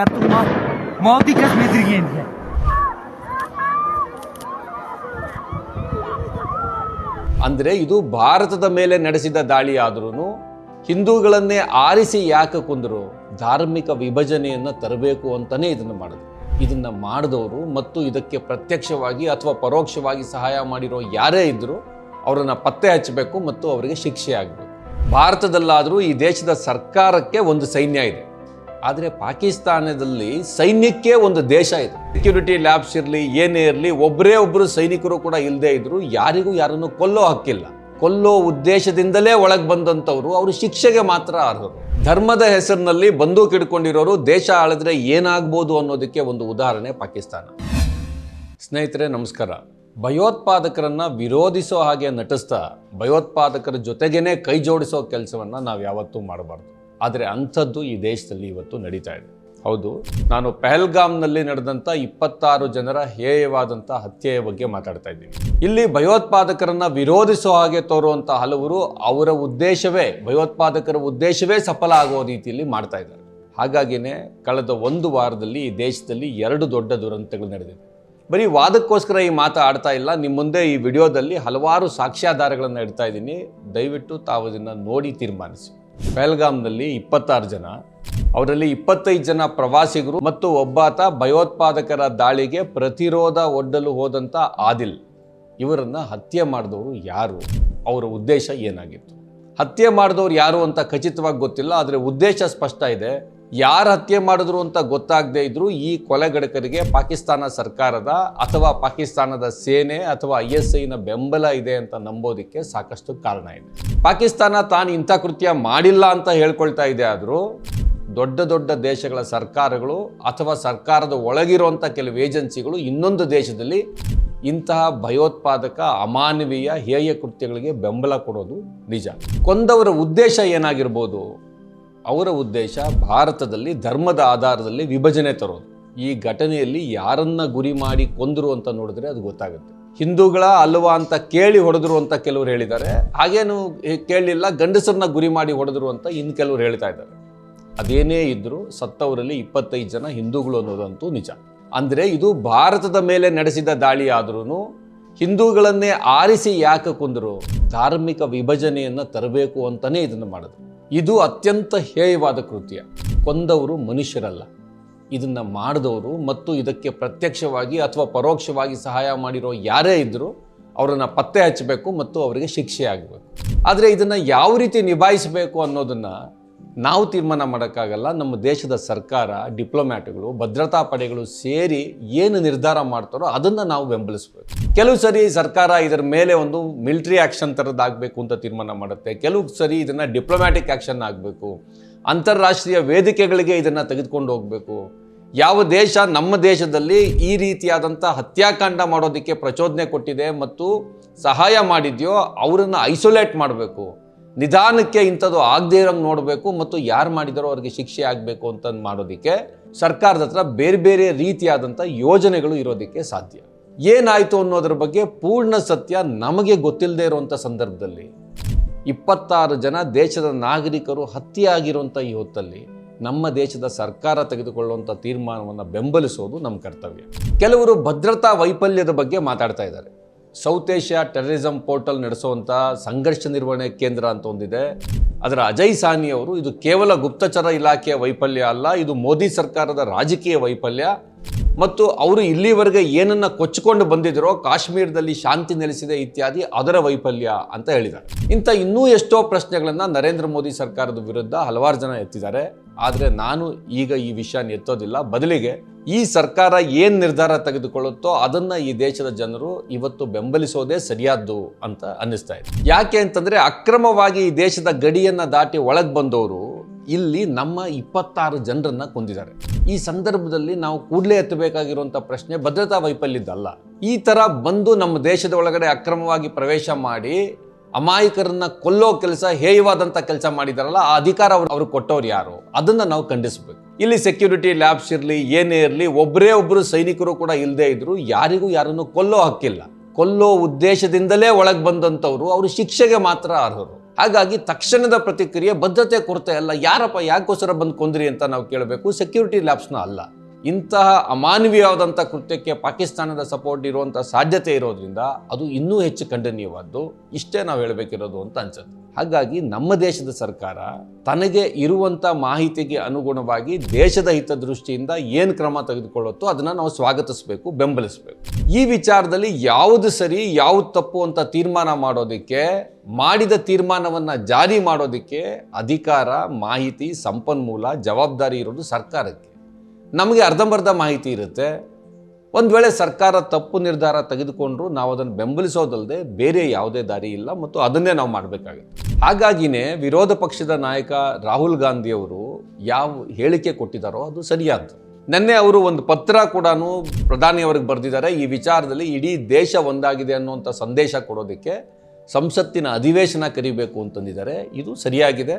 मौत ही कसम तिरिगे ಅಂದರೆ ಇದು ಭಾರತದ ಮೇಲೆ ನಡೆಸಿದ ದಾಳಿ ಆದ್ರೂ ಹಿಂದೂಗಳನ್ನೇ ಆರಿಸಿ ಯಾಕೆ ಕೊಂದರು, ಧಾರ್ಮಿಕ ವಿಭಜನೆಯನ್ನು ತರಬೇಕು ಅಂತಾನೆ ಇದನ್ನು ಮಾಡಿದ್ರು. ಇದನ್ನ ಮಾಡಿದವರು ಮತ್ತು ಇದಕ್ಕೆ ಪ್ರತ್ಯಕ್ಷವಾಗಿ ಅಥವಾ ಪರೋಕ್ಷವಾಗಿ ಸಹಾಯ ಮಾಡಿರೋ ಯಾರೇ ಇದ್ದರೂ ಅವರನ್ನು ಪತ್ತೆ ಹಚ್ಚಬೇಕು ಮತ್ತು ಅವರಿಗೆ ಶಿಕ್ಷೆ ಆಗಬೇಕು. ಭಾರತದಲ್ಲಾದರೂ ಈ ದೇಶದ ಸರ್ಕಾರಕ್ಕೆ ಒಂದು ಸೈನ್ಯ ಇದೆ, ಆದರೆ ಪಾಕಿಸ್ತಾನದಲ್ಲಿ ಸೈನ್ಯಕ್ಕೆ ಒಂದು ದೇಶ ಇದೆ. ಸೆಕ್ಯೂರಿಟಿ ಲ್ಯಾಬ್ಸ್ ಇರಲಿ ಏನೇ ಇರಲಿ, ಒಬ್ಬರು ಸೈನಿಕರು ಕೂಡ ಇಲ್ಲದೆ ಇದ್ರು ಯಾರಿಗೂ ಯಾರನ್ನು ಕೊಲ್ಲೋ ಹಕ್ಕಿಲ್ಲ. ಕೊಲ್ಲೋ ಉದ್ದೇಶದಿಂದಲೇ ಒಳಗೆ ಬಂದಂಥವ್ರು ಅವರು ಶಿಕ್ಷೆಗೆ ಮಾತ್ರ ಅರ್ಹರು. ಧರ್ಮದ ಹೆಸರಿನಲ್ಲಿ ಬಂದೂಕು ಹಿಡ್ಕೊಂಡಿರೋರು ದೇಶ ಆಳಿದ್ರೆ ಏನಾಗ್ಬೋದು ಅನ್ನೋದಕ್ಕೆ ಒಂದು ಉದಾಹರಣೆ ಪಾಕಿಸ್ತಾನ. ಸ್ನೇಹಿತರೆ ನಮಸ್ಕಾರ. ಭಯೋತ್ಪಾದಕರನ್ನ ವಿರೋಧಿಸೋ ಹಾಗೆ ನಟಿಸ್ತಾ ಭಯೋತ್ಪಾದಕರ ಜೊತೆಗೇನೆ ಕೈ ಜೋಡಿಸೋ ಕೆಲಸವನ್ನ ನಾವು ಯಾವತ್ತೂ ಮಾಡಬಾರ್ದು. ಆದರೆ ಅಂಥದ್ದು ಈ ದೇಶದಲ್ಲಿ ಇವತ್ತು ನಡೀತಾ ಇದೆ. ಹೌದು, ನಾನು ಪಹಲ್ಗಾಮ್ನಲ್ಲಿ ನಡೆದಂಥ 26 ಜನರ ಹೇಯವಾದಂಥ ಹತ್ಯೆಯ ಬಗ್ಗೆ ಮಾತಾಡ್ತಾ ಇದ್ದೀನಿ. ಇಲ್ಲಿ ಭಯೋತ್ಪಾದಕರನ್ನ ವಿರೋಧಿಸೋ ಹಾಗೆ ತೋರುವಂಥ ಹಲವರು ಅವರ ಭಯೋತ್ಪಾದಕರ ಉದ್ದೇಶವೇ ಸಫಲ ಆಗೋ ರೀತಿಯಲ್ಲಿ ಮಾಡ್ತಾ ಇದ್ದಾರೆ. ಹಾಗಾಗಿನೇ ಕಳೆದ ಒಂದು ವಾರದಲ್ಲಿ ಈ ದೇಶದಲ್ಲಿ 2 ದೊಡ್ಡ ದುರಂತಗಳು ನಡೆದಿದೆ. ಬರೀ ವಾದಕ್ಕೋಸ್ಕರ ಈ ಮಾತಾಡ್ತಾ ಇಲ್ಲ, ನಿಮ್ಮ ಮುಂದೆ ಈ ವಿಡಿಯೋದಲ್ಲಿ ಹಲವಾರು ಸಾಕ್ಷ್ಯಾಧಾರಗಳನ್ನು ಇಡ್ತಾ ಇದ್ದೀನಿ. ದಯವಿಟ್ಟು ತಾವು ಇದನ್ನು ನೋಡಿ ತೀರ್ಮಾನಿಸಿ. ಪಹಲ್ಗಾಮ್ನಲ್ಲಿ 26 ಜನ, ಅವರಲ್ಲಿ 25 ಜನ ಪ್ರವಾಸಿಗರು ಮತ್ತು ಒಬ್ಬಾತ ಭಯೋತ್ಪಾದಕರ ದಾಳಿಗೆ ಪ್ರತಿರೋಧ ಒಡ್ಡಲು ಹೋದಂಥ ಆದಿಲ್. ಇವರನ್ನು ಹತ್ಯೆ ಮಾಡಿದವರು ಯಾರು, ಅವರ ಉದ್ದೇಶ ಏನಾಗಿತ್ತು? ಹತ್ಯೆ ಮಾಡಿದವರು ಯಾರು ಅಂತ ಖಚಿತವಾಗಿ ಗೊತ್ತಿಲ್ಲ, ಆದರೆ ಉದ್ದೇಶ ಸ್ಪಷ್ಟ ಇದೆ. ಯಾರು ಹತ್ಯೆ ಮಾಡಿದ್ರು ಅಂತ ಗೊತ್ತಾಗದೇ ಇದ್ರು ಈ ಕೊಲೆಗಡಕರಿಗೆ ಪಾಕಿಸ್ತಾನ ಸರ್ಕಾರದ ಅಥವಾ ಪಾಕಿಸ್ತಾನದ ಸೇನೆ ಅಥವಾ ISIನ ಬೆಂಬಲ ಇದೆ ಅಂತ ನಂಬೋದಕ್ಕೆ ಸಾಕಷ್ಟು ಕಾರಣ ಇದೆ. ಪಾಕಿಸ್ತಾನ ತಾನು ಇಂಥ ಕೃತ್ಯ ಮಾಡಿಲ್ಲ ಅಂತ ಹೇಳ್ಕೊಳ್ತಾ ಇದೆ, ಆದರೂ ದೊಡ್ಡ ದೊಡ್ಡ ದೇಶಗಳ ಸರ್ಕಾರಗಳು ಅಥವಾ ಸರ್ಕಾರದ ಒಳಗಿರುವಂಥ ಕೆಲವು ಏಜೆನ್ಸಿಗಳು ಇನ್ನೊಂದು ದೇಶದಲ್ಲಿ ಇಂತಹ ಭಯೋತ್ಪಾದಕ ಅಮಾನವೀಯ ಹೇಯ ಕೃತ್ಯಗಳಿಗೆ ಬೆಂಬಲ ಕೊಡೋದು ನಿಜ. ಕೊಂದವರ ಉದ್ದೇಶ ಏನಾಗಿರ್ಬೋದು? ಅವರ ಉದ್ದೇಶ ಭಾರತದಲ್ಲಿ ಧರ್ಮದ ಆಧಾರದಲ್ಲಿ ವಿಭಜನೆ ತರೋದು. ಈ ಘಟನೆಯಲ್ಲಿ ಯಾರನ್ನ ಗುರಿ ಮಾಡಿ ಕೊಂದರು ಅಂತ ನೋಡಿದ್ರೆ ಅದು ಗೊತ್ತಾಗುತ್ತೆ. ಹಿಂದೂಗಳ ಅಲ್ವಾ ಅಂತ ಕೇಳಿ ಹೊಡೆದ್ರು ಅಂತ ಕೆಲವರು ಹೇಳಿದ್ದಾರೆ, ಹಾಗೇನು ಕೇಳಲಿಲ್ಲ, ಗಂಡಸರನ್ನ ಗುರಿ ಮಾಡಿ ಹೊಡೆದ್ರು ಅಂತ ಇನ್ನು ಕೆಲವರು ಹೇಳ್ತಾ ಇದ್ದಾರೆ. ಅದೇನೇ ಇದ್ರೂ ಸತ್ತವರಲ್ಲಿ 25 ಜನ ಹಿಂದೂಗಳು ಅನ್ನೋದಂತೂ ನಿಜ. ಅಂದರೆ ಇದು ಭಾರತದ ಮೇಲೆ ನಡೆಸಿದ ದಾಳಿ ಆದ್ರೂ ಹಿಂದೂಗಳನ್ನೇ ಆರಿಸಿ ಯಾಕೆ ಕೊಂದರು, ಧಾರ್ಮಿಕ ವಿಭಜನೆಯನ್ನು ತರಬೇಕು ಅಂತಾನೆ ಇದನ್ನು ಮಾಡಿದ್ರು. ಇದು ಅತ್ಯಂತ ಹೇಯವಾದ ಕೃತ್ಯ. ಕೊಂದವರು ಮನುಷ್ಯರಲ್ಲ, ಇದನ್ನು ಮಾಡಿದವರು ಮತ್ತು ಇದಕ್ಕೆ ಪ್ರತ್ಯಕ್ಷವಾಗಿ ಅಥವಾ ಪರೋಕ್ಷವಾಗಿ ಸಹಾಯ ಮಾಡಿರೋ ಯಾರೇ ಇದ್ದರೂ ಅವರನ್ನು ಪತ್ತೆ ಹಚ್ಚಬೇಕು ಮತ್ತು ಅವರಿಗೆ ಶಿಕ್ಷೆ ಆಗಬೇಕು. ಆದರೆ ಇದನ್ನು ಯಾವ ರೀತಿ ನಿಭಾಯಿಸಬೇಕು ಅನ್ನೋದನ್ನು ನಾವು ತೀರ್ಮಾನ ಮಾಡೋಕ್ಕಾಗಲ್ಲ. ನಮ್ಮ ದೇಶದ ಸರ್ಕಾರ, ಡಿಪ್ಲೊಮ್ಯಾಟ್ಗಳು, ಭದ್ರತಾ ಪಡೆಗಳು ಸೇರಿ ಏನು ನಿರ್ಧಾರ ಮಾಡ್ತಾರೋ ಅದನ್ನು ನಾವು ಬೆಂಬಲಿಸಬೇಕು. ಕೆಲವು ಸರಿ ಸರ್ಕಾರ ಇದರ ಮೇಲೆ ಒಂದು ಮಿಲಿಟರಿ ಆ್ಯಕ್ಷನ್ ಥರದ್ದಾಗಬೇಕು ಅಂತ ತೀರ್ಮಾನ ಮಾಡುತ್ತೆ, ಕೆಲವು ಸರಿ ಇದನ್ನು ಡಿಪ್ಲೊಮ್ಯಾಟಿಕ್ ಆ್ಯಕ್ಷನ್ ಆಗಬೇಕು, ಅಂತಾರಾಷ್ಟ್ರೀಯ ವೇದಿಕೆಗಳಿಗೆ ಇದನ್ನು ತೆಗೆದುಕೊಂಡು ಹೋಗಬೇಕು. ಯಾವ ದೇಶ ನಮ್ಮ ದೇಶದಲ್ಲಿ ಈ ರೀತಿಯಾದಂಥ ಹತ್ಯಾಕಾಂಡ ಮಾಡೋದಕ್ಕೆ ಪ್ರಚೋದನೆ ಕೊಟ್ಟಿದೆ ಮತ್ತು ಸಹಾಯ ಮಾಡಿದೆಯೋ ಅವರನ್ನು ಐಸೋಲೇಟ್ ಮಾಡಬೇಕು, ನಿಧಾನಕ್ಕೆ ಇಂಥದ್ದು ಆಗದೇ ಇರೋಂಗೆ ನೋಡಬೇಕು ಮತ್ತು ಯಾರು ಮಾಡಿದಾರೋ ಅವ್ರಿಗೆ ಶಿಕ್ಷೆ ಆಗಬೇಕು ಅಂತ ಮಾಡೋದಕ್ಕೆ ಸರ್ಕಾರದ ಹತ್ರ ಬೇರೆ ಬೇರೆ ರೀತಿಯಾದಂಥ ಯೋಜನೆಗಳು ಇರೋದಕ್ಕೆ ಸಾಧ್ಯ. ಏನಾಯಿತು ಅನ್ನೋದ್ರ ಬಗ್ಗೆ ಪೂರ್ಣ ಸತ್ಯ ನಮಗೆ ಗೊತ್ತಿಲ್ಲದೆ ಇರುವಂಥ ಸಂದರ್ಭದಲ್ಲಿ 26 ಜನ ದೇಶದ ನಾಗರಿಕರು ಹತ್ಯೆ ಆಗಿರುವಂಥ ಈ ಹೊತ್ತಲ್ಲಿ ನಮ್ಮ ದೇಶದ ಸರ್ಕಾರ ತೆಗೆದುಕೊಳ್ಳುವಂಥ ತೀರ್ಮಾನವನ್ನು ಬೆಂಬಲಿಸೋದು ನಮ್ಮ ಕರ್ತವ್ಯ. ಕೆಲವರು ಭದ್ರತಾ ವೈಫಲ್ಯದ ಬಗ್ಗೆ ಮಾತಾಡ್ತಾ ಇದ್ದಾರೆ. ಸೌತ್ ಏಷ್ಯಾ ಟೆರರಿಸಂ ಪೋರ್ಟಲ್ ನಡೆಸುವಂಥ ಸಂಘರ್ಷ ನಿರ್ವಹಣೆ ಕೇಂದ್ರ ಅಂತ ಒಂದಿದೆ, ಅದರ ಅಜಯ್ ಸಾನಿ ಅವರು ಇದು ಕೇವಲ ಗುಪ್ತಚರ ಇಲಾಖೆಯ ವೈಫಲ್ಯ ಅಲ್ಲ, ಇದು ಮೋದಿ ಸರ್ಕಾರದ ರಾಜಕೀಯ ವೈಫಲ್ಯ ಮತ್ತು ಅವರು ಇಲ್ಲಿವರೆಗೆ ಏನನ್ನ ಕೊಚ್ಚಿಕೊಂಡು ಬಂದಿದ್ದರೋ ಕಾಶ್ಮೀರದಲ್ಲಿ ಶಾಂತಿ ನೆಲೆಸಿದೆ ಇತ್ಯಾದಿ ಅದರ ವೈಫಲ್ಯ ಅಂತ ಹೇಳಿದ್ದಾರೆ. ಇಂಥ ಇನ್ನೂ ಎಷ್ಟೋ ಪ್ರಶ್ನೆಗಳನ್ನು ನರೇಂದ್ರ ಮೋದಿ ಸರ್ಕಾರದ ವಿರುದ್ಧ ಹಲವಾರು ಜನ ಎತ್ತಿದ್ದಾರೆ. ಆದರೆ ನಾನು ಈಗ ಈ ವಿಷಯನ ಎತ್ತೋದಿಲ್ಲ, ಬದಲಿಗೆ ಈ ಸರ್ಕಾರ ಏನು ನಿರ್ಧಾರ ತೆಗೆದುಕೊಳ್ಳುತ್ತೋ ಅದನ್ನು ಈ ದೇಶದ ಜನರು ಇವತ್ತು ಬೆಂಬಲಿಸೋದೇ ಸರಿಯಾದ್ದು ಅಂತ ಅನ್ನಿಸ್ತಾ ಇದೆ. ಯಾಕೆ ಅಂತಂದರೆ ಅಕ್ರಮವಾಗಿ ಈ ದೇಶದ ಗಡಿಯನ್ನು ದಾಟಿ ಒಳಗೆ ಬಂದವರು ಇಲ್ಲಿ ನಮ್ಮ 26 ಜನರನ್ನ ಕೊಂದಿದ್ದಾರೆ. ಈ ಸಂದರ್ಭದಲ್ಲಿ ನಾವು ಕೂಡಲೇ ಎತ್ತಬೇಕಾಗಿರುವಂಥ ಪ್ರಶ್ನೆ ಭದ್ರತಾ ವೈಫಲ್ಯದಲ್ಲ. ಈ ಥರ ಬಂದು ನಮ್ಮ ದೇಶದ ಒಳಗಡೆ ಅಕ್ರಮವಾಗಿ ಪ್ರವೇಶ ಮಾಡಿ ಅಮಾಯಕರನ್ನ ಕೊಲ್ಲೋ ಕೆಲಸ, ಹೇಯವಾದಂಥ ಕೆಲಸ ಮಾಡಿದಾರಲ್ಲ, ಆ ಅಧಿಕಾರ ಅವ್ರು ಕೊಟ್ಟವ್ರು ಯಾರು, ಅದನ್ನು ನಾವು ಖಂಡಿಸಬೇಕು. ಇಲ್ಲಿ ಸೆಕ್ಯೂರಿಟಿ ಲ್ಯಾಬ್ಸ್ ಇರಲಿ ಏನೇ ಇರಲಿ, ಒಬ್ಬರು ಸೈನಿಕರು ಕೂಡ ಇಲ್ಲದೆ ಇದ್ರು ಯಾರಿಗೂ ಯಾರನ್ನು ಕೊಲ್ಲೋ ಹಕ್ಕಿಲ್ಲ. ಕೊಲ್ಲೋ ಉದ್ದೇಶದಿಂದಲೇ ಒಳಗೆ ಬಂದಂಥವ್ರು ಅವರು ಶಿಕ್ಷೆಗೆ ಮಾತ್ರ ಅರ್ಹರು. ಹಾಗಾಗಿ ತಕ್ಷಣದ ಪ್ರತಿಕ್ರಿಯೆ ಬದ್ಧತೆ ಕೊರತೆ ಅಲ್ಲ. ಯಾರಪ್ಪ ಯಾಕೋಸ್ಕರ ಬಂದು ಕೊಂದ್ರಿ ಅಂತ ನಾವು ಕೇಳಬೇಕು, ಸೆಕ್ಯೂರಿಟಿ ಲ್ಯಾಬ್ಸ್ನ ಅಲ್ಲ. ಇಂತಹ ಅಮಾನವೀಯವಾದಂಥ ಕೃತ್ಯಕ್ಕೆ ಪಾಕಿಸ್ತಾನದ ಸಪೋರ್ಟ್ ಇರುವಂಥ ಸಾಧ್ಯತೆ ಇರೋದ್ರಿಂದ ಅದು ಇನ್ನೂ ಹೆಚ್ಚು ಖಂಡನೀಯವಾದ್ದು. ಇಷ್ಟೇ ನಾವು ಹೇಳಬೇಕಿರೋದು ಅಂತ ಅನ್ಸುತ್ತೆ. ಹಾಗಾಗಿ ನಮ್ಮ ದೇಶದ ಸರ್ಕಾರ ತನಗೆ ಇರುವಂಥ ಮಾಹಿತಿಗೆ ಅನುಗುಣವಾಗಿ ದೇಶದ ಹಿತದೃಷ್ಟಿಯಿಂದ ಏನು ಕ್ರಮ ತೆಗೆದುಕೊಳ್ಳುತ್ತೋ ಅದನ್ನು ನಾವು ಸ್ವಾಗತಿಸಬೇಕು, ಬೆಂಬಲಿಸಬೇಕು. ಈ ವಿಚಾರದಲ್ಲಿ ಯಾವುದು ಸರಿ ಯಾವುದು ತಪ್ಪು ಅಂತ ತೀರ್ಮಾನ ಮಾಡೋದಕ್ಕೆ, ಮಾಡಿದ ತೀರ್ಮಾನವನ್ನು ಜಾರಿ ಮಾಡೋದಕ್ಕೆ ಅಧಿಕಾರ, ಮಾಹಿತಿ, ಸಂಪನ್ಮೂಲ, ಜವಾಬ್ದಾರಿ ಇರೋದು ಸರ್ಕಾರಕ್ಕೆ. ನಮಗೆ ಅರ್ಧಂಬರ್ಧ ಮಾಹಿತಿ ಇರುತ್ತೆ. ಒಂದು ವೇಳೆ ಸರ್ಕಾರ ತಪ್ಪು ನಿರ್ಧಾರ ತೆಗೆದುಕೊಂಡ್ರು ನಾವು ಅದನ್ನು ಬೆಂಬಲಿಸೋದಲ್ಲದೆ ಬೇರೆ ಯಾವುದೇ ದಾರಿ ಇಲ್ಲ ಮತ್ತು ಅದನ್ನೇ ನಾವು ಮಾಡಬೇಕಾಗುತ್ತೆ. ಹಾಗಾಗಿನೇ ವಿರೋಧ ಪಕ್ಷದ ನಾಯಕ ರಾಹುಲ್ ಗಾಂಧಿಯವರು ಯಾವ ಹೇಳಿಕೆ ಕೊಟ್ಟಿದ್ದಾರೋ ಅದು ಸರಿಯಾದ್ದು. ನಿನ್ನೆ ಅವರು ಒಂದು ಪತ್ರ ಕೂಡ ಪ್ರಧಾನಿಯವರಿಗೆ ಬರೆದಿದ್ದಾರೆ. ಈ ವಿಚಾರದಲ್ಲಿ ಇಡೀ ದೇಶ ಒಂದಾಗಿದೆ ಅನ್ನುವಂಥ ಸಂದೇಶ ಕೊಡೋದಕ್ಕೆ ಸಂಸತ್ತಿನ ಅಧಿವೇಶನ ಕರಿಬೇಕು ಅಂತಂದಿದ್ದಾರೆ. ಇದು ಸರಿಯಾಗಿದೆ.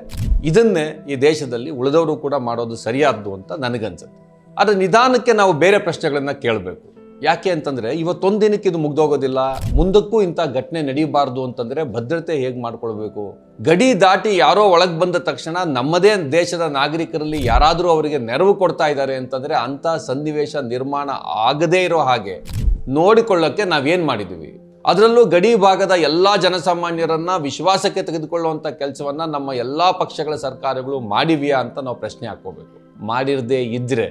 ಇದನ್ನೇ ಈ ದೇಶದಲ್ಲಿ ಉಳಿದವರು ಕೂಡ ಮಾಡೋದು ಸರಿಯಾದ್ದು ಅಂತ ನನಗನ್ಸುತ್ತೆ. ಆದರೆ ನಿಧಾನಕ್ಕೆ ನಾವು ಬೇರೆ ಪ್ರಶ್ನೆಗಳನ್ನು ಕೇಳಬೇಕು. ಯಾಕೆ ಅಂತಂದರೆ ಇವತ್ತೊಂದು ದಿನಕ್ಕೆ ಇದು ಮುಗ್ದೋಗೋದಿಲ್ಲ. ಮುಂದಕ್ಕೂ ಇಂಥ ಘಟನೆ ನಡೀಬಾರ್ದು ಅಂತಂದರೆ ಭದ್ರತೆ ಹೇಗೆ ಮಾಡ್ಕೊಳ್ಬೇಕು? ಗಡಿ ದಾಟಿ ಯಾರೋ ಒಳಗೆ ಬಂದ ತಕ್ಷಣ ನಮ್ಮದೇ ದೇಶದ ನಾಗರಿಕರಲ್ಲಿ ಯಾರಾದರೂ ಅವರಿಗೆ ನೆರವು ಕೊಡ್ತಾ ಇದ್ದಾರೆ ಅಂತಂದರೆ ಅಂಥ ಸನ್ನಿವೇಶ ನಿರ್ಮಾಣ ಆಗದೇ ಇರೋ ಹಾಗೆ ನೋಡಿಕೊಳ್ಳೋಕ್ಕೆ ನಾವೇನು ಮಾಡಿದ್ದೀವಿ? ಅದರಲ್ಲೂ ಗಡಿ ಭಾಗದ ಎಲ್ಲ ಜನಸಾಮಾನ್ಯರನ್ನ ವಿಶ್ವಾಸಕ್ಕೆ ತೆಗೆದುಕೊಳ್ಳುವಂಥ ಕೆಲಸವನ್ನು ನಮ್ಮ ಎಲ್ಲ ಪಕ್ಷಗಳ ಸರ್ಕಾರಗಳು ಮಾಡಿವೆಯಾ ಅಂತ ನಾವು ಪ್ರಶ್ನೆ ಹಾಕ್ಕೋಬೇಕು. ಮಾಡಿರದೇ ಇದ್ದರೆ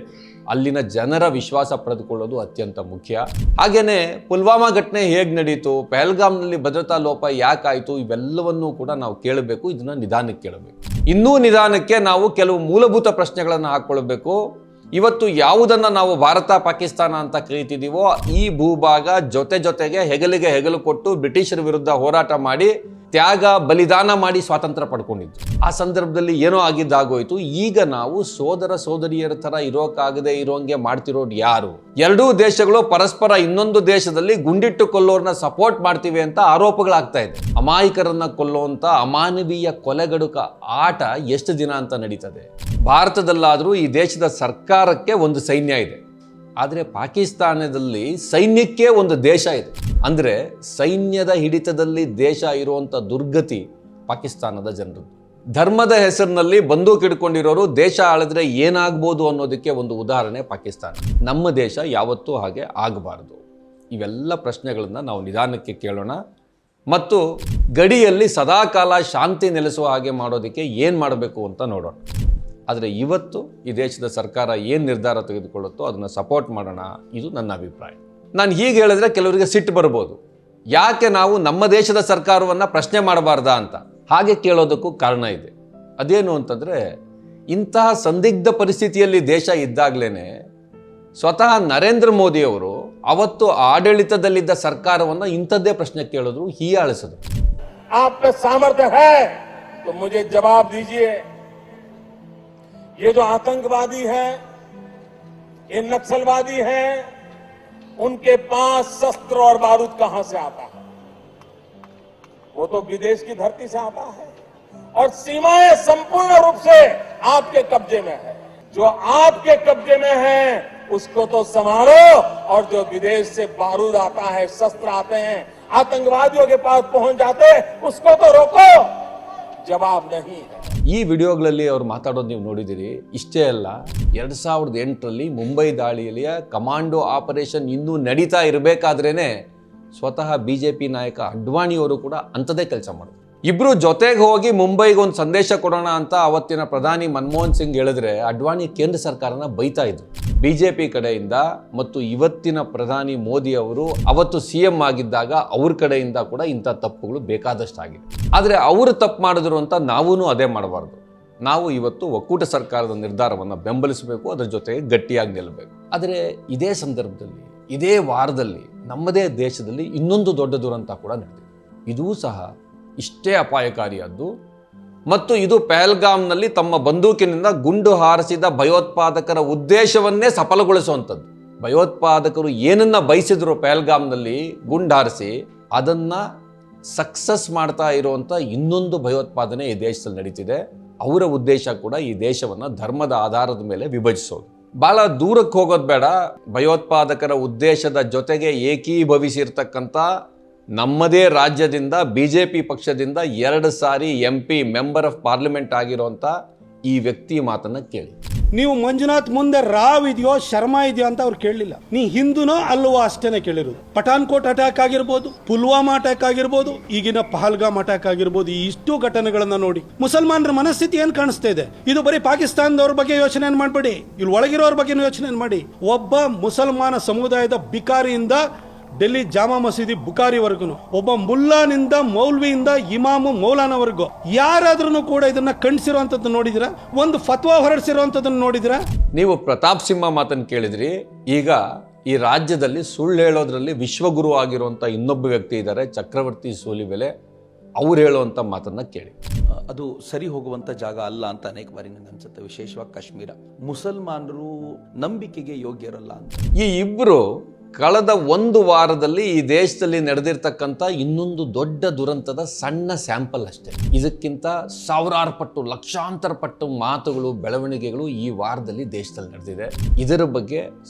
ಅಲ್ಲಿನ ಜನರ ವಿಶ್ವಾಸ ಪಡೆದುಕೊಳ್ಳೋದು ಅತ್ಯಂತ ಮುಖ್ಯ. ಹಾಗೇನೆ ಪುಲ್ವಾಮಾ ಘಟನೆ ಹೇಗೆ ನಡೀತು, ಪಹಲ್ಗಾಮ್ನಲ್ಲಿ ಭದ್ರತಾ ಲೋಪ ಯಾಕಾಯಿತು, ಇವೆಲ್ಲವನ್ನೂ ಕೂಡ ನಾವು ಕೇಳಬೇಕು. ಇದನ್ನ ನಿಧಾನಕ್ಕೆ ಕೇಳಬೇಕು. ಇನ್ನೂ ನಿಧಾನಕ್ಕೆ ನಾವು ಕೆಲವು ಮೂಲಭೂತ ಪ್ರಶ್ನೆಗಳನ್ನು ಹಾಕ್ಕೊಳ್ಬೇಕು. ಇವತ್ತು ಯಾವುದನ್ನು ನಾವು ಭಾರತ ಪಾಕಿಸ್ತಾನ ಅಂತ ಕರೀತಿದ್ದೀವೋ ಈ ಭೂಭಾಗ ಜೊತೆಗೆ ಹೆಗಲಿಗೆ ಹೆಗಲು ಕೊಟ್ಟು ಬ್ರಿಟಿಷರ ವಿರುದ್ಧ ಹೋರಾಟ ಮಾಡಿ ತ್ಯಾಗ ಬಲಿದಾನ ಮಾಡಿ ಸ್ವಾತಂತ್ರ್ಯ ಪಡ್ಕೊಂಡಿದ್ದು. ಆ ಸಂದರ್ಭದಲ್ಲಿ ಏನೋ ಆಗಿದ್ದಾಗೋಯ್ತು. ಈಗ ನಾವು ಸೋದರ ಸೋದರಿಯರ ಥರ ಇರೋಕ್ಕಾಗದೆ ಇರೋಂಗೆ ಮಾಡ್ತಿರೋದು ಯಾರು? ಎರಡೂ ದೇಶಗಳು ಪರಸ್ಪರ ಇನ್ನೊಂದು ದೇಶದಲ್ಲಿ ಗುಂಡಿಟ್ಟು ಕೊಲ್ಲೋರ್ನ ಸಪೋರ್ಟ್ ಮಾಡ್ತೀವಿ ಅಂತ ಆರೋಪಗಳಾಗ್ತಾ ಇದೆ. ಅಮಾಯಕರನ್ನ ಕೊಲ್ಲುವಂಥ ಅಮಾನವೀಯ ಕೊಲೆಗಡುಕ ಆಟ ಎಷ್ಟು ದಿನ ಅಂತ ನಡೀತದೆ? ಭಾರತದಲ್ಲಾದರೂ ಈ ದೇಶದ ಸರ್ಕಾರಕ್ಕೆ ಒಂದು ಸೈನ್ಯ ಇದೆ, ಆದರೆ ಪಾಕಿಸ್ತಾನದಲ್ಲಿ ಸೈನ್ಯಕ್ಕೆ ಒಂದು ದೇಶ ಇದೆ. ಅಂದರೆ ಸೈನ್ಯದ ಹಿಡಿತದಲ್ಲಿ ದೇಶ ಇರುವಂಥ ದುರ್ಗತಿ ಪಾಕಿಸ್ತಾನದ ಜನರು. ಧರ್ಮದ ಹೆಸರಿನಲ್ಲಿ ಬಂದೂಕು ಹಿಡ್ಕೊಂಡಿರೋರು ದೇಶ ಆಳಿದ್ರೆ ಏನಾಗ್ಬೋದು ಅನ್ನೋದಕ್ಕೆ ಒಂದು ಉದಾಹರಣೆ ಪಾಕಿಸ್ತಾನ. ನಮ್ಮ ದೇಶ ಯಾವತ್ತೂ ಹಾಗೆ ಆಗಬಾರ್ದು. ಇವೆಲ್ಲ ಪ್ರಶ್ನೆಗಳನ್ನು ನಾವು ನಿಧಾನಕ್ಕೆ ಕೇಳೋಣ ಮತ್ತು ಗಡಿಯಲ್ಲಿ ಸದಾಕಾಲ ಶಾಂತಿ ನೆಲೆಸುವ ಹಾಗೆ ಮಾಡೋದಕ್ಕೆ ಏನು ಮಾಡಬೇಕು ಅಂತ ನೋಡೋಣ. ಆದರೆ ಇವತ್ತು ಈ ದೇಶದ ಸರ್ಕಾರ ಏನು ನಿರ್ಧಾರ ತೆಗೆದುಕೊಳ್ಳುತ್ತೋ ಅದನ್ನು ಸಪೋರ್ಟ್ ಮಾಡೋಣ. ಇದು ನನ್ನ ಅಭಿಪ್ರಾಯ. ನಾನು ಹೀಗೆ ಹೇಳಿದ್ರೆ ಕೆಲವರಿಗೆ ಸಿಟ್ಟು ಬರ್ಬೋದು. ಯಾಕೆ ನಾವು ನಮ್ಮ ದೇಶದ ಸರ್ಕಾರವನ್ನು ಪ್ರಶ್ನೆ ಮಾಡಬಾರ್ದಾ ಅಂತ. ಹಾಗೆ ಕೇಳೋದಕ್ಕೂ ಕಾರಣ ಇದೆ. ಅದೇನು ಅಂತಂದರೆ ಇಂತಹ ಸಂದಿಗ್ಧ ಪರಿಸ್ಥಿತಿಯಲ್ಲಿ ದೇಶ ಇದ್ದಾಗಲೇ ಸ್ವತಃ ನರೇಂದ್ರ ಮೋದಿಯವರು ಅವತ್ತು ಆಡಳಿತದಲ್ಲಿದ್ದ ಸರ್ಕಾರವನ್ನು ಇಂಥದ್ದೇ ಪ್ರಶ್ನೆ ಕೇಳಿದ್ರು, ಹೀಯಾಳಿಸಿದ್ರು. आपका सामर्थ्य है तो मुझे जवाब दीजिए, ये जो आतंकवादी हैं, ये नक्सलवादी हैं, उनके पास शस्त्र और बारूद कहां से आता है? वो तो विदेश की धरती से आता है और सीमाएं संपूर्ण रूप से आपके कब्जे में है। जो आपके कब्जे में है उसको तो संभालो और जो विदेश से बारूद आता है, शस्त्र आते हैं, आतंकवादियों के पास पहुंच जाते, उसको तो रोको। ಜವಾಬ್ ನಹೀ ಹೈ. ಈ ವಿಡಿಯೋಗಳಲ್ಲಿ ಅವ್ರು ಮಾತಾಡೋದು ನೀವು ನೋಡಿದಿರಿ. ಇಷ್ಟೇ ಅಲ್ಲ, 2008ರಲ್ಲಿ ಮುಂಬೈ ದಾಳಿಯಲ್ಲಿ ಕಮಾಂಡೋ ಆಪರೇಷನ್ ಇನ್ನೂ ನಡೀತಾ ಇರಬೇಕಾದ್ರೇನೆ ಸ್ವತಃ BJP ನಾಯಕ ಅಡ್ವಾಣಿಯವರು ಕೂಡ ಅಂಥದೇ ಕೆಲಸ ಮಾಡಿದ್ರು. ಇಬ್ರು ಜೊತೆಗೆ ಹೋಗಿ ಮುಂಬೈಗೆ ಒಂದು ಸಂದೇಶ ಕೊಡೋಣ ಅಂತ ಅವತ್ತಿನ ಪ್ರಧಾನಿ ಮನಮೋಹನ್ ಸಿಂಗ್ ಹೇಳಿದ್ರೆ ಅಡ್ವಾಣಿ ಕೇಂದ್ರ ಸರ್ಕಾರನ ಬೈತಾ ಇದ್ರು. BJP ಕಡೆಯಿಂದ ಮತ್ತು ಇವತ್ತಿನ ಪ್ರಧಾನಿ ಮೋದಿ ಅವರು ಅವತ್ತು CM ಆಗಿದ್ದಾಗ ಅವ್ರ ಕಡೆಯಿಂದ ಕೂಡ ಇಂಥ ತಪ್ಪುಗಳು ಬೇಕಾದಷ್ಟು ಆಗಿದೆ. ಆದರೆ ಅವರು ತಪ್ಪು ಮಾಡಿದ್ರು ಅಂತ ನಾವೂ ಅದೇ ಮಾಡಬಾರ್ದು. ನಾವು ಇವತ್ತು ಒಕ್ಕೂಟ ಸರ್ಕಾರದ ನಿರ್ಧಾರವನ್ನು ಬೆಂಬಲಿಸಬೇಕು, ಅದರ ಜೊತೆಗೆ ಗಟ್ಟಿಯಾಗಿ ನಿಲ್ಲಬೇಕು. ಆದರೆ ಇದೇ ಸಂದರ್ಭದಲ್ಲಿ ಇದೇ ವಾರದಲ್ಲಿ ನಮ್ಮದೇ ದೇಶದಲ್ಲಿ ಇನ್ನೊಂದು ದೊಡ್ಡ ದುರಂತ ಕೂಡ ನಡೆದಿದೆ. ಇದೂ ಸಹ ಇಷ್ಟೇ ಅಪಾಯಕಾರಿಯಾದ್ದು ಮತ್ತು ಇದು ಪಹಲ್ಗಾಮ್ನಲ್ಲಿ ತಮ್ಮ ಬಂದೂಕಿನಿಂದ ಗುಂಡು ಹಾರಿಸಿದ ಭಯೋತ್ಪಾದಕರ ಉದ್ದೇಶವನ್ನೇ ಸಫಲಗೊಳಿಸುವಂಥದ್ದು. ಭಯೋತ್ಪಾದಕರು ಏನನ್ನ ಬಯಸಿದ್ರು ಪಹಲ್ಗಾಮ್ನಲ್ಲಿ ಗುಂಡು ಹಾರಿಸಿ ಅದನ್ನು ಸಕ್ಸಸ್ ಮಾಡ್ತಾ ಇರುವಂಥ ಇನ್ನೊಂದು ಭಯೋತ್ಪಾದನೆ ಈ ದೇಶದಲ್ಲಿ ನಡೀತಿದೆ. ಅವರ ಉದ್ದೇಶ ಕೂಡ ಈ ದೇಶವನ್ನು ಧರ್ಮದ ಆಧಾರದ ಮೇಲೆ ವಿಭಜಿಸೋದು. ಭಾಳ ದೂರಕ್ಕೆ ಹೋಗೋದು ಬೇಡ. ಭಯೋತ್ಪಾದಕರ ಉದ್ದೇಶದ ಜೊತೆಗೆ ಏಕೀಭವಿಸಿರ್ತಕ್ಕಂಥ ನಮ್ಮದೇ ರಾಜ್ಯದಿಂದ BJP ಪಕ್ಷದಿಂದ 2 ಸಾರಿ MP ಮೆಂಬರ್ ಆಫ್ ಪಾರ್ಲಿಮೆಂಟ್ ಆಗಿರುವಂಥ ಈ ವ್ಯಕ್ತಿ ಮಾತನ್ನ ಕೇಳಿ. ನೀವು ಮಂಜುನಾಥ್ ಮುಂದೆ ರಾವ್ ಇದೆಯೋ ಶರ್ಮಾ ಇದೆಯೋ ಅಂತ ಅವ್ರು ಕೇಳಲಿಲ್ಲ. ನೀ ಹಿಂದೂನೋ ಅಲ್ವೋ ಅಷ್ಟೇನೆ ಕೇಳಿರೋದು. ಪಠಾನ್ಕೋಟ್ ಅಟ್ಯಾಕ್ ಆಗಿರ್ಬೋದು, ಪುಲ್ವಾಮಾ ಅಟ್ಯಾಕ್ ಆಗಿರ್ಬೋದು, ಈಗಿನ ಪಹಲ್ಗಾಮ್ ಅಟ್ಯಾಕ್ ಆಗಿರ್ಬೋದು, ಈ ಇಷ್ಟು ಘಟನೆಗಳನ್ನ ನೋಡಿ ಮುಸಲ್ಮಾನರ ಮನಸ್ಥಿತಿ ಏನ್ ಕಾಣಿಸ್ತಾ ಇದೆ? ಇದು ಬರೀ ಪಾಕಿಸ್ತಾನದವ್ರ ಬಗ್ಗೆ ಯೋಚನೆ ಮಾಡಬೇಡಿ, ಇಲ್ಲಿ ಒಳಗಿರೋರ ಬಗ್ಗೆ ಯೋಚನೆ ಮಾಡಿ. ಒಬ್ಬ ಮುಸಲ್ಮಾನ ಸಮುದಾಯದ ಬಿಕಾರಿಯಿಂದ ಡೆಲ್ಲಿ ಜಾಮಾ ಮಸೀದಿ ಬುಕಾರಿವರೆಗೂ, ಒಬ್ಬ ಮುಲ್ಲಾನಿಂದ ಮೌಲ್ವಿಯಿಂದ ಇಮಾಮು ಮೌಲಾನವರೆಗೂ ಯಾರಾದ್ರೂ ಕೂಡ ಇದನ್ನ ಖಂಡಿಸಿರುವಂತದ್ದು ನೋಡಿದಿರಾ? ಒಂದು ಫತ್ವಾ ಹೊರಡಿಸಿರುವಂತದನ್ನು ನೋಡಿದಿರಾ? ನೀವು ಪ್ರತಾಪ್ ಸಿಂಹ ಮಾತನ್ನು ಕೇಳಿದ್ರಿ. ಈಗ ಈ ರಾಜ್ಯದಲ್ಲಿ ಸುಳ್ಳು ಹೇಳೋದ್ರಲ್ಲಿ ವಿಶ್ವಗುರು ಆಗಿರುವಂಥ ಇನ್ನೊಬ್ಬ ವ್ಯಕ್ತಿ ಇದ್ದಾರೆ, ಚಕ್ರವರ್ತಿ ಸೂಲಿಬೆಲೆ. ಅವ್ರು ಹೇಳುವಂಥ ಮಾತನ್ನ ಕೇಳಿ. ಅದು ಸರಿ ಹೋಗುವಂಥ ಜಾಗ ಅಲ್ಲ ಅಂತ ಅನೇಕ ಬಾರಿ ನನಗೆ ಅನ್ಸುತ್ತೆ. ವಿಶೇಷವಾಗಿ ಕಾಶ್ಮೀರ ಮುಸಲ್ಮಾನರು ನಂಬಿಕೆಗೆ ಯೋಗ್ಯರಲ್ಲ ಅಂತ. ಈ ಇಬ್ಬರು ಕಳೆದ 1 ವಾರದಲ್ಲಿ ಈ ದೇಶದಲ್ಲಿ ನಡೆದಿರ್ತಕ್ಕಂಥ ಇನ್ನೊಂದು ದೊಡ್ಡ ದುರಂತದ ಸಣ್ಣ ಸ್ಯಾಂಪಲ್ ಅಷ್ಟೇ. ಇದಕ್ಕಿಂತ ಸಾವಿರಾರು ಪಟ್ಟು, ಲಕ್ಷಾಂತರ ಪಟ್ಟು ಮಾತುಗಳು, ಬೆಳವಣಿಗೆಗಳು ಈ ವಾರದಲ್ಲಿ ದೇಶದಲ್ಲಿ ನಡೆದಿದೆ. ಇದರ ಬಗ್ಗೆ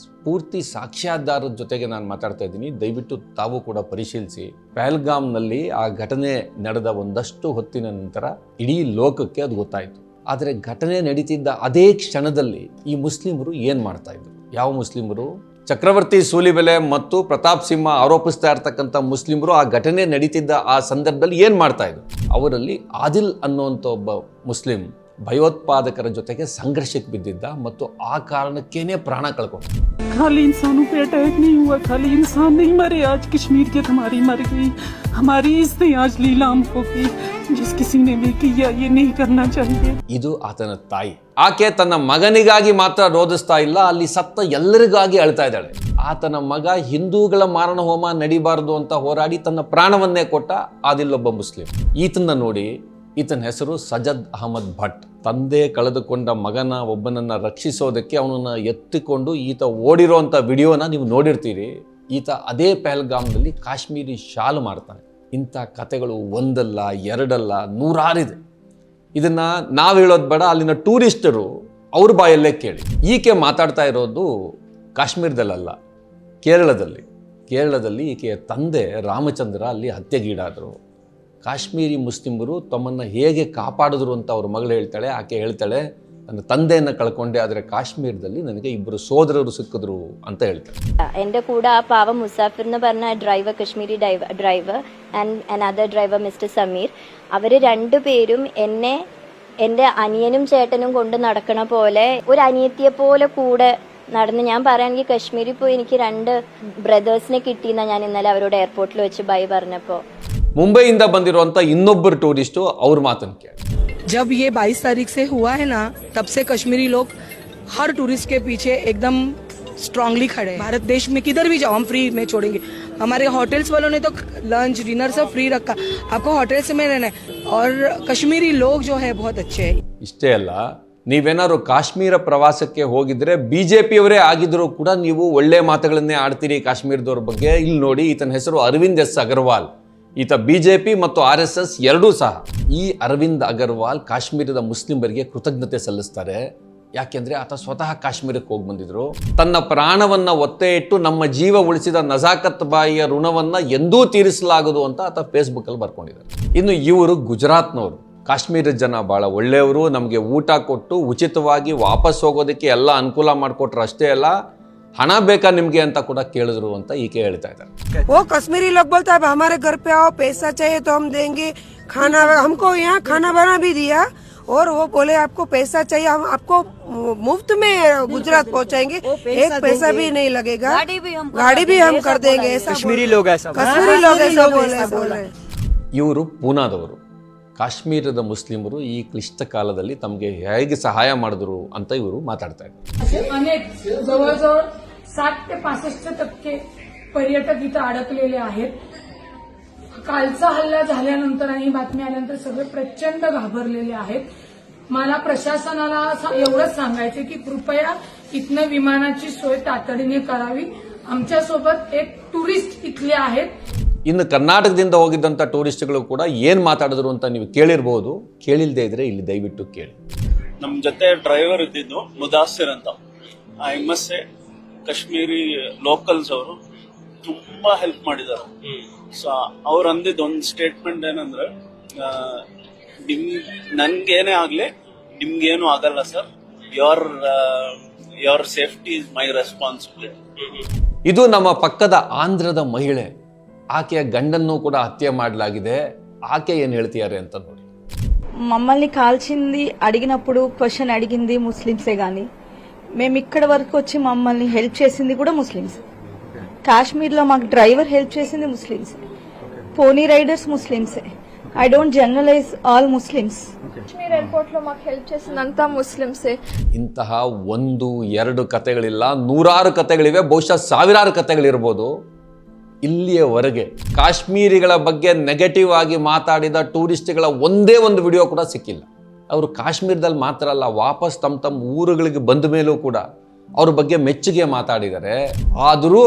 ಪೂರ್ತಿ ಸಾಕ್ಷ್ಯಾಧಾರದ ಜೊತೆಗೆ ನಾನು ಮಾತಾಡ್ತಾ ಇದ್ದೀನಿ. ದಯವಿಟ್ಟು ತಾವು ಕೂಡ ಪರಿಶೀಲಿಸಿ. ಪಹಲ್ಗಾಮ್ನಲ್ಲಿ ಆ ಘಟನೆ ನಡೆದ ಒಂದಷ್ಟು ಹೊತ್ತಿನ ನಂತರ ಇಡೀ ಲೋಕಕ್ಕೆ ಅದು ಗೊತ್ತಾಯಿತು. ಆದರೆ ಘಟನೆ ನಡೀತಿದ್ದ ಅದೇ ಕ್ಷಣದಲ್ಲಿ ಈ ಮುಸ್ಲಿಮರು ಏನು ಮಾಡ್ತಾ ಇದ್ರು? ಯಾವ ಮುಸ್ಲಿಮರು? ಚಕ್ರವರ್ತಿ ಸೂಲಿಬೆಲೆ ಮತ್ತು ಪ್ರತಾಪ್ ಸಿಂಹ ಆರೋಪಿಸ್ತಾ ಇರ್ತಕ್ಕಂಥ ಮುಸ್ಲಿಮರು ಆ ಘಟನೆ ನಡೀತಿದ್ದ ಆ ಸಂದರ್ಭದಲ್ಲಿ ಏನು ಮಾಡ್ತಾ ಇದ್ರು? ಅವರಲ್ಲಿ ಆದಿಲ್ ಅನ್ನುವಂಥ ಒಬ್ಬ ಮುಸ್ಲಿಂ ಭಯೋತ್ಪಾದಕರ ಜೊತೆಗೆ ಸಂಘರ್ಷಕ್ಕೆ ಬಿದ್ದಿದ್ದ ಮತ್ತು ಆ ಕಾರಣಕ್ಕೇನೆ ಪ್ರಾಣ ಕಳ್ಕೊಂಡ. खाली इंसानों पे अटैक नहीं हुआ, खाली इंसान नहीं मरे। आज कश्मीर की हमारी मर गई, हमारी इसने आज लीलाम होगी। जिस किसी ने भी किया ये नहीं करना चाहिए. ಇದು ಆತನ ತಾಯಿ. ಆಕೆ ತನ್ನ ಮಗನಿಗಾಗಿ ಮಾತ್ರ ರೋಧಿಸ್ತಾ ಇಲ್ಲ, ಅಲ್ಲಿ ಸತ್ತ ಎಲ್ಲರಿಗಾಗಿ ಅಳ್ತಾ ಇದ್ದಾಳೆ. ಆತನ ಮಗ ಹಿಂದೂಗಳ ಮಾರಣ ಹೋಮ ನಡಿಬಾರದು ಅಂತ ಹೋರಾಡಿ ತನ್ನ ಪ್ರಾಣವನ್ನೇ ಕೊಟ್ಟ ಆದಿಲ್ಲೊಬ್ಬ ಮುಸ್ಲಿಂ. ಈತನ ನೋಡಿ, ಈತನ ಹೆಸರು ಸಜದ್ ಅಹಮದ್ ಭಟ್. ತಂದೆ ಕಳೆದುಕೊಂಡ ಮಗನ ಒಬ್ಬನನ್ನ ರಕ್ಷಿಸೋದಕ್ಕೆ ಅವನನ್ನ ಎತ್ತಿಕೊಂಡು ಈತ ಓಡಿರೋಂಥ ವಿಡಿಯೋನ ನೀವು ನೋಡಿರ್ತೀರಿ. ಈತ ಅದೇ ಪಹಲ್ಗಾಮ್ನಲ್ಲಿ ಕಾಶ್ಮೀರಿ ಶಾಲು ಮಾಡ್ತಾನೆ. ಇಂಥ ಕಥೆಗಳು ಒಂದಲ್ಲ, ಎರಡಲ್ಲ, ನೂರಾರಿದೆ. ಇದನ್ನ ನಾವು ಹೇಳೋದು ಬೇಡ, ಅಲ್ಲಿನ ಟೂರಿಸ್ಟರು ಅವ್ರ ಬಾಯಲ್ಲೇ ಕೇಳಿ. ಈಕೆ ಮಾತಾಡ್ತಾ ಇರೋದು ಕಾಶ್ಮೀರದಲ್ಲ, ಕೇರಳದಲ್ಲಿ ಈಕೆಯ ತಂದೆ ರಾಮಚಂದ್ರ ಅಲ್ಲಿ ಹತ್ಯೆಗೀಡಾದರು. ಕಾಶ್ಮೀರಿ ಮುಸ್ಲಿಮರು ತಮ್ಮನ್ನು ಹೇಗೆ ಕಾಪಾಡಿದ್ರು ಅಂತ ಅವ್ರ ಮಗಳು ಹೇಳ್ತಾಳೆ. ಆಕೆ ಹೇಳ್ತಾಳೆ, ನನ್ನ ತಂದೆಯನ್ನು ಕಳ್ಕೊಂಡೆ, ಆದರೆ ಕಾಶ್ಮೀರದಲ್ಲಿ ನನಗೆ 2 ಸೋದರರು ಸಿಕ್ಕಿದ್ರು ಅಂತ ಹೇಳ್ತಾಳೆ. എൻ്റെ കൂടെ ആ പാവ മുസാഫിർ എന്ന് പറഞ്ഞ driver, Kashmiri driver and another driver mister Sameer, അവർ രണ്ടുപേരും എന്നെ എൻ്റെ അനിയനും ചേട്ടനും കൊണ്ട് നടക്കണ പോലെ ഒരു അനിയത്തിയെ പോലെ കൂടെ നടന്ന്. ഞാൻ പറയുകയാണെങ്കിൽ കശ്മീരിൽ പോയി എനിക്ക് 2 ബ്രദേഴ്സിനെ കിട്ടിയെന്നാണ് ഞാൻ ഇന്നലെ അവരോട് എയർപോർട്ടിൽ വെച്ച് ബൈ പറഞ്ഞപ്പോൾ. ಮುಂಬೈಯಿಂದ ಬಂದಿರುವಂಥ ಇನ್ನೊಬ್ಬರು ಟೂರಿಸ್ಟು ಅವ್ರ ಮಾತನ್ನು ಕೇಳಿ. जब ये 22 तारीख से हुआ है ना, तब से कश्मीरी लोग हर टूरिस्ट के पीछे एकदम स्ट्रांगली खड़े हैं. भारत देश में किधर भी जाओ हम फ्री में छोड़ेंगे. हमारे होटल्स वालों ने तो लंच डिनर सब फ्री रखा, आपको होटल से में रहना है. और कश्मीरी लोग जो है बहुत अच्छे हैं. ಇಷ್ಟೇ ಅಲ್ಲ, ನೀವೇನಾದ್ರು ಕಾಶ್ಮೀರ ಪ್ರವಾಸಕ್ಕೆ ಹೋಗಿದ್ರೆ BJP ಅವರೇ ಆಗಿದ್ರು ಕೂಡ ನೀವು ಒಳ್ಳೆ ಮಾತುಗಳನ್ನೇ ಆಡ್ತೀರಿ ಕಾಶ್ಮೀರದವ್ರ ಬಗ್ಗೆ. ಇಲ್ಲಿ ನೋಡಿ, ಈತನ ಹೆಸರು ಅರವಿಂದ್ ಎಸ್ ಅಗರ್ವಾಲ್. ಈತ BJP ಮತ್ತು RSS ಎರಡೂ ಸಹ. ಈ ಅರವಿಂದ್ ಅಗರ್ವಾಲ್ ಕಾಶ್ಮೀರದ ಮುಸ್ಲಿಮರಿಗೆ ಕೃತಜ್ಞತೆ ಸಲ್ಲಿಸ್ತಾರೆ. ಯಾಕೆಂದ್ರೆ ಆತ ಸ್ವತಃ ಕಾಶ್ಮೀರಕ್ಕೆ ಹೋಗಿ ಬಂದಿದ್ರು. ತನ್ನ ಪ್ರಾಣವನ್ನ ಒತ್ತೆ ಇಟ್ಟು ನಮ್ಮ ಜೀವ ಉಳಿಸಿದ ನಜಾಕತ್ ಬಾಯಿಯ ಋಣವನ್ನ ಎಂದೂ ತೀರಿಸಲಾಗದು ಅಂತ ಆತ ಫೇಸ್ಬುಕ್ ಅಲ್ಲಿ ಬರ್ಕೊಂಡಿದ್ದಾರೆ. ಇನ್ನು ಇವರು ಗುಜರಾತ್ನವರು. ಕಾಶ್ಮೀರದ ಜನ ಬಹಳ ಒಳ್ಳೆಯವರು, ನಮಗೆ ಊಟ ಕೊಟ್ಟು ಉಚಿತವಾಗಿ ವಾಪಸ್ ಹೋಗೋದಕ್ಕೆ ಎಲ್ಲ ಅನುಕೂಲ ಮಾಡಿಕೊಟ್ರು. ಅಷ್ಟೇ ಅಲ್ಲ, ಹಣ ಬೇಕಾ ನಿಮ್ಗೆ ಅಂತ ಕೂಡ ಕೇಳಿದ್ರು ಅಂತ ಈಕೆ ಹೇಳ್ತಾ ಇದ್ದಾರೆ. वो कश्मीरी लोग बोलता है हमारे घर पे आओ, पैसा चाहिए तो हम देंगे, खाना हमको यहाँ खाना बना भी दिया, और वो बोले आपको पैसा चाहिए हम आपको मुफ्त में गुजरात पहुँचाएंगे, एक पैसा भी नहीं लगेगा, गाड़ी भी हम कर देंगे. कश्मीरी लोग ऐसा बोले. ಇವರು ಪೂನಾದವರು. ಕಾಶ್ಮೀರದ ಮುಸ್ಲಿಮರು ಈ ಕ್ಲಿಷ್ಟ ಕಾಲದಲ್ಲಿ ತಮಗೆ ಹೇಗೆ ಸಹಾಯ ಮಾಡಿದ್ರು ಅಂತ ಇವರು ಮಾತಾಡ್ತಾ ಇದ್ದಾರೆ. अनेक जवळजवळ 60 ते 65% पर्यटक इथं अडकलेले आहेत. कालचा हल्ला झाल्यानंतर आणि बातमी आल्यानंतर सगळे प्रचंड घाबरलेले आहेत. मला प्रशासनाला एवढंच सांगायचं की कृपया इथनं विमानाची सोय तातडीने करावी. आमच्यासोबत एक टुरिस्ट इथले आहेत. ಇನ್ನು ಕರ್ನಾಟಕದಿಂದ ಹೋಗಿದ್ದಂಥ ಟೂರಿಸ್ಟ್ಗಳು ಕೂಡ ಏನು ಮಾತಾಡಿದ್ರು ಅಂತ ನೀವು ಕೇಳಿರ್ಬೋದು. ಕೇಳಿಲ್ದೇ ಇದ್ರೆ ಇಲ್ಲಿ ದಯವಿಟ್ಟು ಕೇಳಿ. ನಮ್ಮ ಜೊತೆ ಡ್ರೈವರ್ ಇದ್ದಿದ್ದು ಮುದಾಸಿರ್ ಅಂತ. I must say Kashmiri locals ಅವರು ತುಂಬಾ ಹೆಲ್ಪ್ ಮಾಡಿದ್ದಾರೆ. ಸೊ ಅವ್ರು ಅಂದಿದ್ದು ಒಂದು ಸ್ಟೇಟ್ಮೆಂಟ್ ಏನಂದ್ರೆ, ನನ್ಗೇನೇ ಆಗ್ಲಿ ನಿಮ್ಗೇನು ಆಗಲ್ಲ sir, your safety is my responsibility. ಇದು ನಮ್ಮ ಪಕ್ಕದ ಆಂಧ್ರದ ಮಹಿಳೆ. ಆಕೆಯ గండನ್ನು ಕೂಡ ಹತ್ಯೆ ಮಾಡಲಾಗಿದೆ. ఆకే ఏం ಹೇಳ್ತಿದ್ದಾರೆ ಅಂತ ನೋಡಿ. మమ్మల్ని కాల్చింది అడిగినప్పుడు క్వశ్చన్ అడిగింది ముస్లిమ్సే గాని మేము ఇక్కడ వరకు వచ్చి మమ్మల్ని హెల్ప్ చేసింది కూడా ముస్లిమ్స్. కాశ్మీర్ లో మాకు డ్రైవర్ హెల్ప్ చేసింది ముస్లిమ్స్, పోనీ రైడర్స్ ముస్లిమ్సే. I don't generalize all Muslims. Kashmir airport లో మాకు హెల్ప్ చేసిందంతా ముస్లిమ్సే. ಇಂತಹ 1-2 ಕಥೆಗಳಿಲ್ಲ, ನೂರಾರು ಕಥೆಗಳಿವೆ, ಬಹುಶಃ ಸಾವಿರಾರು ಕಥೆಗಳಿರ್ಬೋದು. ಇಲ್ಲಿಯವರೆಗೆ ಕಾಶ್ಮೀರಿಗಳ ಬಗ್ಗೆ ನೆಗೆಟಿವ್ ಆಗಿ ಮಾತಾಡಿದ ಟೂರಿಸ್ಟ್ಗಳ ಒಂದೇ ಒಂದು ವಿಡಿಯೋ ಕೂಡ ಸಿಕ್ಕಿಲ್ಲ. ಅವರು ಕಾಶ್ಮೀರದಲ್ಲಿ ಮಾತ್ರ ಅಲ್ಲ, ವಾಪಸ್ ತಮ್ಮ ಊರುಗಳಿಗೆ ಬಂದ ಮೇಲೂ ಕೂಡ ಅವ್ರ ಬಗ್ಗೆ ಮೆಚ್ಚುಗೆ ಮಾತಾಡಿದ್ದಾರೆ. ಆದರೂ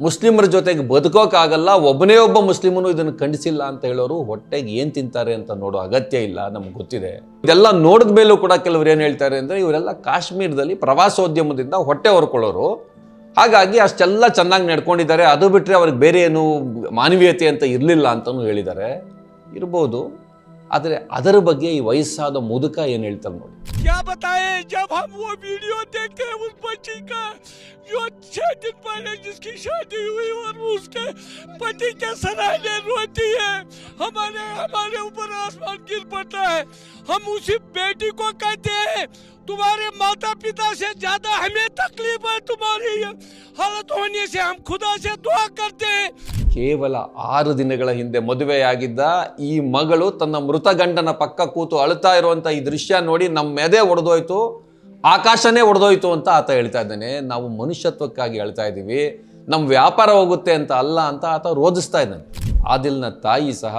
ಮುಸ್ಲಿಮರ ಜೊತೆಗೆ ಬದುಕೋಕ್ಕಾಗಲ್ಲ, ಒಬ್ಬನೇ ಒಬ್ಬ ಮುಸ್ಲಿಮನು ಇದನ್ನು ಖಂಡಿಸಿಲ್ಲ ಅಂತ ಹೇಳೋರು ಹೊಟ್ಟೆಗೆ ಏನು ತಿಂತಾರೆ ಅಂತ ನೋಡೋ ಅಗತ್ಯ ಇಲ್ಲ, ನಮ್ಗೆ ಗೊತ್ತಿದೆ. ಇದೆಲ್ಲ ನೋಡಿದ ಮೇಲೂ ಕೂಡ ಕೆಲವರು ಏನು ಹೇಳ್ತಾರೆ ಅಂದರೆ, ಇವರೆಲ್ಲ ಕಾಶ್ಮೀರದಲ್ಲಿ ಪ್ರವಾಸೋದ್ಯಮದಿಂದ ಹೊಟ್ಟೆ ಹೊರ್ಕೊಳ್ಳೋರು, ಹಾಗಾಗಿ ಅಷ್ಟೆಲ್ಲ ಚೆನ್ನಾಗಿ ನಡ್ಕೊಂಡಿದ್ದಾರೆ, ಅದು ಬಿಟ್ಟರೆ ಅವ್ರಿಗೆ ಬೇರೆ ಏನು ಮಾನವೀಯತೆ ಅಂತ ಇರಲಿಲ್ಲ ಅಂತಲೂ ಹೇಳಿದ್ದಾರೆ. ಇರ್ಬೋದು, ಆದರೆ ಅದರ ಬಗ್ಗೆ ಈ ವಯಸ್ಸಾದ ಮುದುಕ ಏನು ಹೇಳ್ತಾರೆ ನೋಡಿ. क्या बताएं, जब हम वो वीडियो देखते हैं उस बच्ची का जो 6 दिन पहले जिसकी शादी हुई और उसके पति के सराहने रोती है, हमारे ऊपर आसमान गिर पड़ता है. हम उसी बेटी को कहते हैं तुम्हारे माता पिता से ज्यादा हमें तकलीफ है तुम्हारी हालत होने से. हम खुदा से दुआ करते हैं. ಕೇವಲ 6 ದಿನಗಳ ಹಿಂದೆ ಮದುವೆಯಾಗಿದ್ದ ಈ ಮಗಳು ತನ್ನ ಮೃತ ಗಂಡನ ಪಕ್ಕ ಕೂತು ಅಳ್ತಾ ಇರುವಂಥ ಈ ದೃಶ್ಯ ನೋಡಿ ನಮ್ಮ ಮೆದೆ ಒಡೆದೋಯ್ತು, ಆಕಾಶನೇ ಒಡೆದೋಯ್ತು ಅಂತ ಆತ ಹೇಳ್ತಾ ಇದ್ದಾನೆ. ನಾವು ಮನುಷ್ಯತ್ವಕ್ಕಾಗಿ ಹೇಳ್ತಾ ಇದ್ದೀವಿ, ನಮ್ಮ ವ್ಯಾಪಾರ ಹೋಗುತ್ತೆ ಅಂತ ಅಲ್ಲ ಅಂತ ಆತ ರೋಧಿಸ್ತಾ ಇದ್ದಾನೆ. ಆದಿಲ್ನ ತಾಯಿ ಸಹ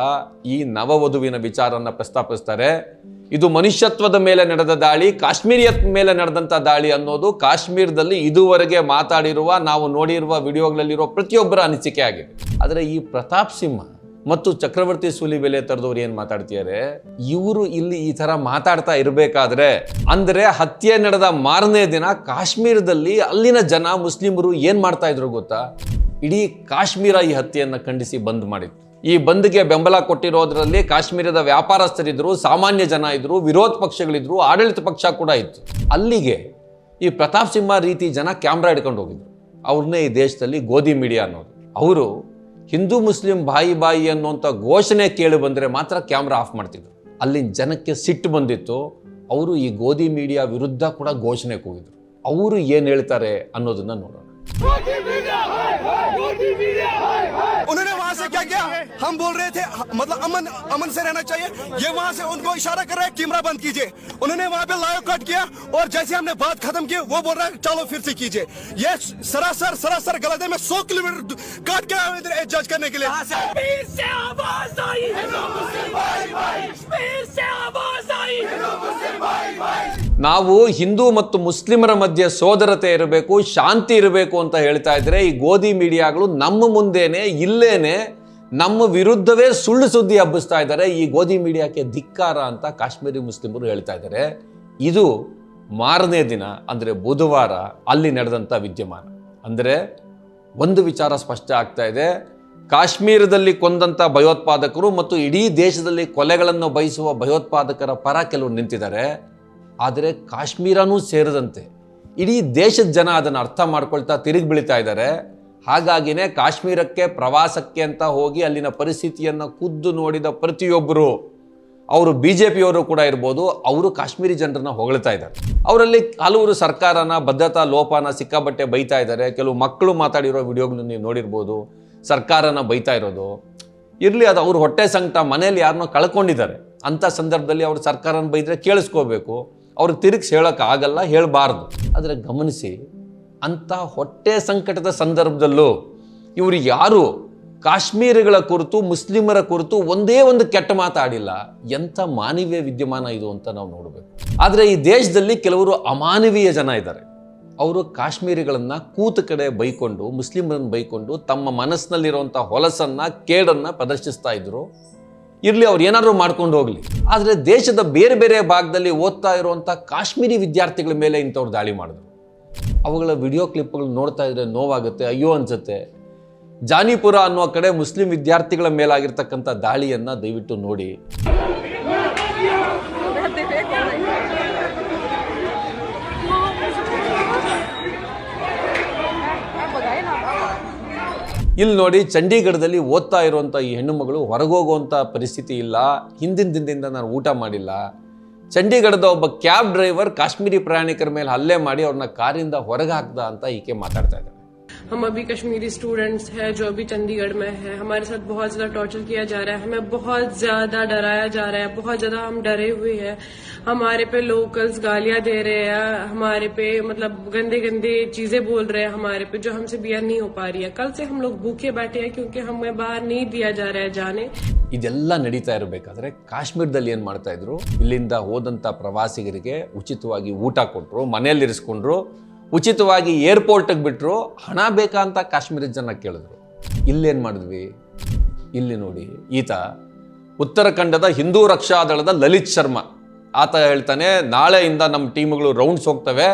ಈ ನವವಧುವಿನ ವಿಚಾರನ ಪ್ರಸ್ತಾಪಿಸ್ತಾರೆ. ಇದು ಮನುಷ್ಯತ್ವದ ಮೇಲೆ ನಡೆದ ದಾಳಿ, ಕಾಶ್ಮೀರಿಯತ್ ಮೇಲೆ ನಡೆದಂಥ ದಾಳಿ ಅನ್ನೋದು ಕಾಶ್ಮೀರದಲ್ಲಿ ಇದುವರೆಗೆ ಮಾತಾಡಿರುವ, ನಾವು ನೋಡಿರುವ ವಿಡಿಯೋಗಳಲ್ಲಿರೋ ಪ್ರತಿಯೊಬ್ಬರ ಅನಿಸಿಕೆ ಆಗಿದೆ. ಆದರೆ ಈ ಪ್ರತಾಪ್ ಸಿಂಹ ಮತ್ತು ಚಕ್ರವರ್ತಿ ಸೂಲಿಬೆಲೆ ತರದವ್ರು ಏನು ಮಾತಾಡ್ತಿದ್ದಾರೆ, ಇವರು ಇಲ್ಲಿ ಈ ಥರ ಮಾತಾಡ್ತಾ ಇರಬೇಕಾದ್ರೆ, ಅಂದರೆ ಹತ್ಯೆ ನಡೆದ ಮಾರನೇ ದಿನ ಕಾಶ್ಮೀರದಲ್ಲಿ ಅಲ್ಲಿನ ಜನ ಮುಸ್ಲಿಮರು ಏನು ಮಾಡ್ತಾ ಇದ್ರು ಗೊತ್ತಾ? ಇಡೀ ಕಾಶ್ಮೀರ ಈ ಹತ್ಯೆಯನ್ನು ಖಂಡಿಸಿ ಬಂದ್ ಮಾಡಿತ್ತು. ಈ ಬಂದ್ಗೆ ಬೆಂಬಲ ಕೊಟ್ಟಿರೋದ್ರಲ್ಲಿ ಕಾಶ್ಮೀರದ ವ್ಯಾಪಾರಸ್ಥರಿದ್ರು, ಸಾಮಾನ್ಯ ಜನ ಇದ್ರು, ವಿರೋಧ ಪಕ್ಷಗಳಿದ್ರು, ಆಡಳಿತ ಪಕ್ಷ ಕೂಡ ಇತ್ತು. ಅಲ್ಲಿಗೆ ಈ ಪ್ರತಾಪ್ ಸಿಂಹ ರೀತಿ ಜನ ಕ್ಯಾಮ್ರಾ ಹಿಡ್ಕೊಂಡು ಹೋಗಿದ್ರು. ಅವ್ರನ್ನೇ ಈ ದೇಶದಲ್ಲಿ ಗೋಧಿ ಮೀಡಿಯಾ ಅನ್ನೋದು. ಅವರು ಹಿಂದೂ ಮುಸ್ಲಿಂ ಬಾಯಿ ಅನ್ನುವಂಥ ಘೋಷಣೆ ಕೇಳಿ ಬಂದರೆ ಮಾತ್ರ ಕ್ಯಾಮ್ರಾ ಆಫ್ ಮಾಡ್ತಿದ್ರು. ಅಲ್ಲಿನ ಜನಕ್ಕೆ ಸಿಟ್ಟು ಬಂದಿತ್ತು. ಅವರು ಈ ಗೋಧಿ ಮೀಡಿಯಾ ವಿರುದ್ಧ ಕೂಡ ಘೋಷಣೆ ಕೂಗಿದ್ರು. ಅವರು ಏನು ಹೇಳ್ತಾರೆ ಅನ್ನೋದನ್ನ ನೋಡೋಣ. उन्होंने वहां से क्या किया? हम बोल रहे थे मतलब अमन से रहना चाहिए, ये वहां से उनको इशारा कर रहे हैं कैमरा बंद कीजिए. उन्होंने वहां पे लाइव कट किया और जैसे हमने बात खत्म की वो बोल रहा है चलो फिर से कीजिए. ये सरासर गलत है. मैं 100 किलोमीटर काट के आया इधर जज करने के लिए. फिर से आवाज आई, फिर से आवाज आई. ನಾವು ಹಿಂದೂ ಮತ್ತು ಮುಸ್ಲಿಮರ ಮಧ್ಯೆ ಸೋದರತೆ ಇರಬೇಕು, ಶಾಂತಿ ಇರಬೇಕು ಅಂತ ಹೇಳ್ತಾ ಇದ್ರೆ, ಈ ಗೋಧಿ ಮೀಡಿಯಾಗಳು ನಮ್ಮ ಮುಂದೆನೆ ಇಲ್ಲೇನೆ ನಮ್ಮ ವಿರುದ್ಧವೇ ಸುಳ್ಳು ಸುದ್ದಿ ಹಬ್ಬಿಸ್ತಾ ಇದ್ದಾರೆ. ಈ ಗೋಧಿ ಮೀಡಿಯಾಕ್ಕೆ ಧಿಕ್ಕಾರ ಅಂತ ಕಾಶ್ಮೀರಿ ಮುಸ್ಲಿಮರು ಹೇಳ್ತಾ ಇದ್ದಾರೆ. ಇದು ಮಾರನೇ ದಿನ ಅಂದರೆ ಬುಧವಾರ ಅಲ್ಲಿ ನಡೆದಂಥ ವಿದ್ಯಮಾನ. ಅಂದರೆ ಒಂದು ವಿಚಾರ ಸ್ಪಷ್ಟ ಆಗ್ತಾ ಇದೆ, ಕಾಶ್ಮೀರದಲ್ಲಿ ಕೊಂದಂಥ ಭಯೋತ್ಪಾದಕರು ಮತ್ತು ಇಡೀ ದೇಶದಲ್ಲಿ ಕೊಲೆಗಳನ್ನು ಬಯಸುವ ಭಯೋತ್ಪಾದಕರ ಪರ ಕೆಲವರು ನಿಂತಿದ್ದಾರೆ. ಆದರೆ ಕಾಶ್ಮೀರನೂ ಸೇರಿದಂತೆ ಇಡೀ ದೇಶದ ಜನ ಅದನ್ನು ಅರ್ಥ ಮಾಡ್ಕೊಳ್ತಾ ತಿರುಗಿ ಬೀಳ್ತಾ ಇದ್ದಾರೆ. ಹಾಗಾಗಿನೇ ಕಾಶ್ಮೀರಕ್ಕೆ ಪ್ರವಾಸಕ್ಕೆ ಅಂತ ಹೋಗಿ ಅಲ್ಲಿನ ಪರಿಸ್ಥಿತಿಯನ್ನು ಖುದ್ದು ನೋಡಿದ ಪ್ರತಿಯೊಬ್ಬರು, ಅವರು BJPಯವರು ಕೂಡ ಇರ್ಬೋದು, ಅವರು ಕಾಶ್ಮೀರಿ ಜನರನ್ನ ಹೊಗಳ್ತಾ ಇದ್ದಾರೆ. ಅವರಲ್ಲಿ ಹಲವರು ಸರ್ಕಾರನ ಭದ್ರತಾ ಲೋಪನ ಸಿಕ್ಕಾಬಟ್ಟೆ ಬೈತಾ ಇದ್ದಾರೆ. ಕೆಲವು ಮಕ್ಕಳು ಮಾತಾಡಿರೋ ವಿಡಿಯೋಗಳನ್ನು ನೀವು ನೋಡಿರ್ಬೋದು, ಸರ್ಕಾರನ ಬೈತಾ ಇರೋದು. ಇರಲಿ, ಅದು ಅವ್ರ ಹೊಟ್ಟೆ ಸಂಕಟ, ಮನೇಲಿ ಯಾರನ್ನೋ ಕಳ್ಕೊಂಡಿದ್ದಾರೆ. ಅಂಥ ಸಂದರ್ಭದಲ್ಲಿ ಅವರು ಸರ್ಕಾರನ ಬೈದರೆ ಕೇಳಿಸ್ಕೋಬೇಕು, ಅವ್ರಿಗೆ ತಿರುಗಿಸಿ ಹೇಳೋಕ್ಕಾಗಲ್ಲ, ಹೇಳಬಾರ್ದು. ಆದರೆ ಗಮನಿಸಿ, ಅಂಥ ಹೊಟ್ಟೆ ಸಂಕಟದ ಸಂದರ್ಭದಲ್ಲೂ ಇವರು ಯಾರು ಕಾಶ್ಮೀರಿಗಳ ಕುರಿತು, ಮುಸ್ಲಿಮರ ಕುರಿತು ಒಂದೇ ಒಂದು ಕೆಟ್ಟ ಮಾತಾಡಿಲ್ಲ. ಎಂಥ ಮಾನವೀಯ ವಿದ್ಯಮಾನ ಇದು ಅಂತ ನಾವು ನೋಡಬೇಕು. ಆದರೆ ಈ ದೇಶದಲ್ಲಿ ಕೆಲವರು ಅಮಾನವೀಯ ಜನ ಇದ್ದಾರೆ. ಅವರು ಕಾಶ್ಮೀರಿಗಳನ್ನು ಕೂತ ಕಡೆ ಬೈಕೊಂಡು, ಮುಸ್ಲಿಮರನ್ನು ಬೈಕೊಂಡು ತಮ್ಮ ಮನಸ್ಸಿನಲ್ಲಿರುವಂಥ ಹೊಲಸನ್ನು, ಕೇಡನ್ನು ಪ್ರದರ್ಶಿಸ್ತಾ ಇದ್ರು. ಇರಲಿ, ಅವ್ರು ಏನಾದರೂ ಮಾಡ್ಕೊಂಡು ಹೋಗಲಿ. ಆದರೆ ದೇಶದ ಬೇರೆ ಬೇರೆ ಭಾಗದಲ್ಲಿ ಓದ್ತಾ ಇರುವಂಥ ಕಾಶ್ಮೀರಿ ವಿದ್ಯಾರ್ಥಿಗಳ ಮೇಲೆ ಇಂಥವ್ರು ದಾಳಿ ಮಾಡಿದ್ರು. ಅವುಗಳ ವಿಡಿಯೋ ಕ್ಲಿಪ್ಗಳು ನೋಡ್ತಾ ಇದ್ರೆ ನೋವಾಗುತ್ತೆ, ಅಯ್ಯೋ ಅನ್ಸುತ್ತೆ. ಜಾನಿಪುರ ಅನ್ನುವ ಕಡೆ ಮುಸ್ಲಿಂ ವಿದ್ಯಾರ್ಥಿಗಳ ಮೇಲಾಗಿರ್ತಕ್ಕಂಥ ದಾಳಿಯನ್ನ ದಯವಿಟ್ಟು ನೋಡಿ. ಇಲ್ಲಿ ನೋಡಿ, ಚಂಡೀಗಢದಲ್ಲಿ ಓದ್ತಾ ಇರುವಂಥ ಈ ಹೆಣ್ಣು ಮಗಳು ಹೊರಗೋಗುವಂಥ ಪರಿಸ್ಥಿತಿ ಇಲ್ಲ. ಹಿಂದಿನ ದಿನದಿಂದ ನಾನು ಊಟ ಮಾಡಿಲ್ಲ. ಚಂಡೀಗಢದ ಒಬ್ಬ ಕ್ಯಾಬ್ ಡ್ರೈವರ್ ಕಾಶ್ಮೀರಿ ಪ್ರಯಾಣಿಕರ ಮೇಲೆ ಹಲ್ಲೆ ಮಾಡಿ ಅವ್ರನ್ನ ಕಾರಿಂದ ಹೊರಗೆ ಹಾಕ್ದ ಅಂತ ಈಕೆ ಮಾತಾಡ್ತಾ ಇದ್ದಾರೆ. हम अभी कश्मीरी स्टूडेंट्स हैं जो अभी चंडीगढ़ में हैं, हमारे साथ बहुत ज्यादा टॉर्चर किया जा रहा है, हमें बहुत ज्यादा डराया जा रहा है, बहुत ज्यादा हम डरे हुए हैं. हमारे पे लोकल्स गालियां दे रहे हैं, हमारे पे मतलब गंदे गंदे चीजें बोल रहे हैं हमारे पे, जो हमसे बियर नहीं हो पा रही है. कल से हम लोग भूखे बैठे हैं क्योंकि हमें बाहर नहीं दिया जा रहा है जाने. ಇದೆಲ್ಲ ನಡೀತಾ ಇರಬೇಕಾದ್ರೆ ಕಾಶ್ಮೀರದಲ್ಲಿ ಏನು ಮಾಡ್ತಾ ಇದ್ರು, ಇಲ್ಲಿಂದ ಹೋದಂಥ ಪ್ರವಾಸಿಗರಿಗೆ ಉಚಿತವಾಗಿ ಊಟ ಕೊಟ್ಟರು, ಮನೆಯಲ್ಲಿ ಇರಿಸ್ಕೊಂಡ್ರು, ಉಚಿತವಾಗಿ ಏರ್ಪೋರ್ಟಿಗೆ ಬಿಟ್ಟರು. ಹಣ ಬೇಕಾ ಅಂತ ಕಾಶ್ಮೀರದ ಜನ ಕೇಳಿದ್ರು. ಇಲ್ಲೇನು ಮಾಡಿದ್ವಿ? ಇಲ್ಲಿ ನೋಡಿ, ಈತ ಉತ್ತರಾಖಂಡದ ಹಿಂದೂ ರಕ್ಷಾ ದಳದ ಲಲಿತ್ ಶರ್ಮಾ. ಆತ ಹೇಳ್ತಾನೆ, ನಾಳೆಯಿಂದ ನಮ್ಮ ಟೀಮ್ಗಳು ರೌಂಡ್ಸ್ ಹೋಗ್ತವೆ,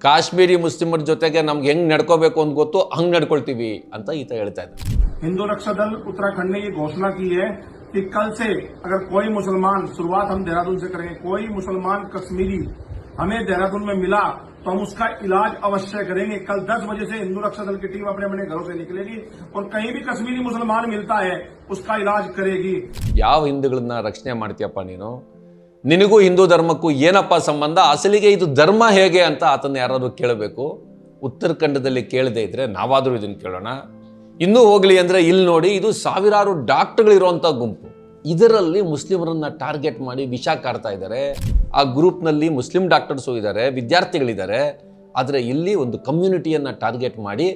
ಕಾಶ್ಮೀರಿ ಮುಸ್ಲಿಮರ ಜೊತೆಗೆ ನಮ್ಗೆ ಹೆಂಗ್ ನಡ್ಕೋಬೇಕು ಅಂತ ಗೊತ್ತು, ಹಂಗ್ ನಡ್ಕೊಳ್ತೀವಿ ಅಂತ ಈತ ಹೇಳ್ತಾ ಇದ್ದ. हिंदू रक्षा दल उत्तराखंड ने ये घोषणा की है कि कल से अगर कोई मुसलमान, शुरुआत हम देहरादून से करेंगे, कोई मुसलमान कश्मीरी हमें देहरादून में मिला तो हम उसका इलाज अवश्य करेंगे. कल 10 बजे से हिंदू रक्षा दल की टीम अपने अपने घरों से निकलेगी और कहीं भी कश्मीरी मुसलमान मिलता है उसका इलाज करेगी. ಯಾವ ಹಿಂದೂಗಳನ್ನ ರಕ್ಷಣೆ ಮಾಡ್ತೀಯಪ್ಪ ನೀನು? ನಿನಗೂ ಹಿಂದೂ ಧರ್ಮಕ್ಕೂ ಏನಪ್ಪ ಸಂಬಂಧ? ಅಸಲಿಗೆ ಇದು ಧರ್ಮ ಹೇಗೆ ಅಂತ ಆತನ ಯಾರಾದ್ರೂ ಕೇಳಬೇಕು. ಉತ್ತರಾಖಂಡದಲ್ಲಿ ಕೇಳದೇ ಇದ್ರೆ ನಾವಾದರೂ ಇದನ್ನು ಕೇಳೋಣ. ಇನ್ನೂ ಹೋಗ್ಲಿ ಅಂದ್ರೆ ಇಲ್ಲಿ ನೋಡಿ, ಇದು ಸಾವಿರಾರು ಡಾಕ್ಟರ್ಗಳಿರುವಂಥ ಗುಂಪು. ಇದರಲ್ಲಿ ಮುಸ್ಲಿಮರನ್ನ ಟಾರ್ಗೆಟ್ ಮಾಡಿ ವಿಷ ಕಾಡ್ತಾ ಇದ್ದಾರೆ. ಆ ಗ್ರೂಪ್ನಲ್ಲಿ ಮುಸ್ಲಿಂ ಡಾಕ್ಟರ್ಸು ಇದ್ದಾರೆ, ವಿದ್ಯಾರ್ಥಿಗಳಿದ್ದಾರೆ. ಆದರೆ ಇಲ್ಲಿ ಒಂದು ಕಮ್ಯುನಿಟಿಯನ್ನ ಟಾರ್ಗೆಟ್ ಮಾಡಿ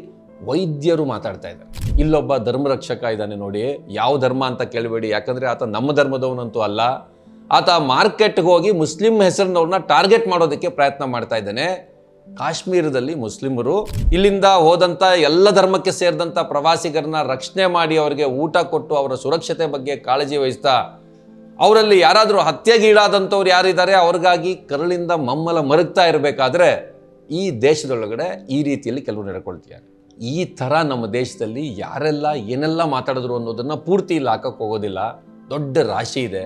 ವೈದ್ಯರು ಮಾತಾಡ್ತಾ ಇದ್ದಾರೆ. ಇಲ್ಲೊಬ್ಬ ಧರ್ಮರಕ್ಷಕ ಇದ್ದಾನೆ ನೋಡಿ. ಯಾವ ಧರ್ಮ ಅಂತ ಕೇಳಬೇಡಿ, ಯಾಕಂದ್ರೆ ಆತ ನಮ್ಮ ಧರ್ಮದವನಂತೂ ಅಲ್ಲ. ಆತ ಮಾರ್ಕೆಟ್ಗೆ ಹೋಗಿ ಮುಸ್ಲಿಂ ಹೆಸರಿನವ್ರನ್ನ ಟಾರ್ಗೆಟ್ ಮಾಡೋದಕ್ಕೆ ಪ್ರಯತ್ನ ಮಾಡ್ತಾ ಇದ್ದಾನೆ. ಕಾಶ್ಮೀರದಲ್ಲಿ ಮುಸ್ಲಿಮರು ಇಲ್ಲಿಂದ ಹೋದಂಥ ಎಲ್ಲ ಧರ್ಮಕ್ಕೆ ಸೇರಿದಂಥ ಪ್ರವಾಸಿಗರನ್ನ ರಕ್ಷಣೆ ಮಾಡಿ ಅವರಿಗೆ ಊಟ ಕೊಟ್ಟು ಅವರ ಸುರಕ್ಷತೆ ಬಗ್ಗೆ ಕಾಳಜಿ ವಹಿಸ್ತಾ, ಅವರಲ್ಲಿ ಯಾರಾದರೂ ಹತ್ಯೆಗೀಡಾದಂಥವ್ರು ಯಾರಿದ್ದಾರೆ ಅವ್ರಿಗಾಗಿ ಕರುಳಿಂದ ಮಮ್ಮಲ ಮರುಗ್ತಾ ಇರಬೇಕಾದ್ರೆ ಈ ದೇಶದೊಳಗಡೆ ಈ ರೀತಿಯಲ್ಲಿ ಕೆಲವರು ನಡ್ಕೊಳ್ತಿದ್ದಾರೆ. ಈ ಥರ ನಮ್ಮ ದೇಶದಲ್ಲಿ ಯಾರೆಲ್ಲ ಏನೆಲ್ಲ ಮಾತಾಡಿದ್ರು ಅನ್ನೋದನ್ನು ಪೂರ್ತಿ ಇಲ್ಲಿ ಹಾಕಕ್ಕೆ ಹೋಗೋದಿಲ್ಲ. ದೊಡ್ಡ ರಾಶಿ ಇದೆ.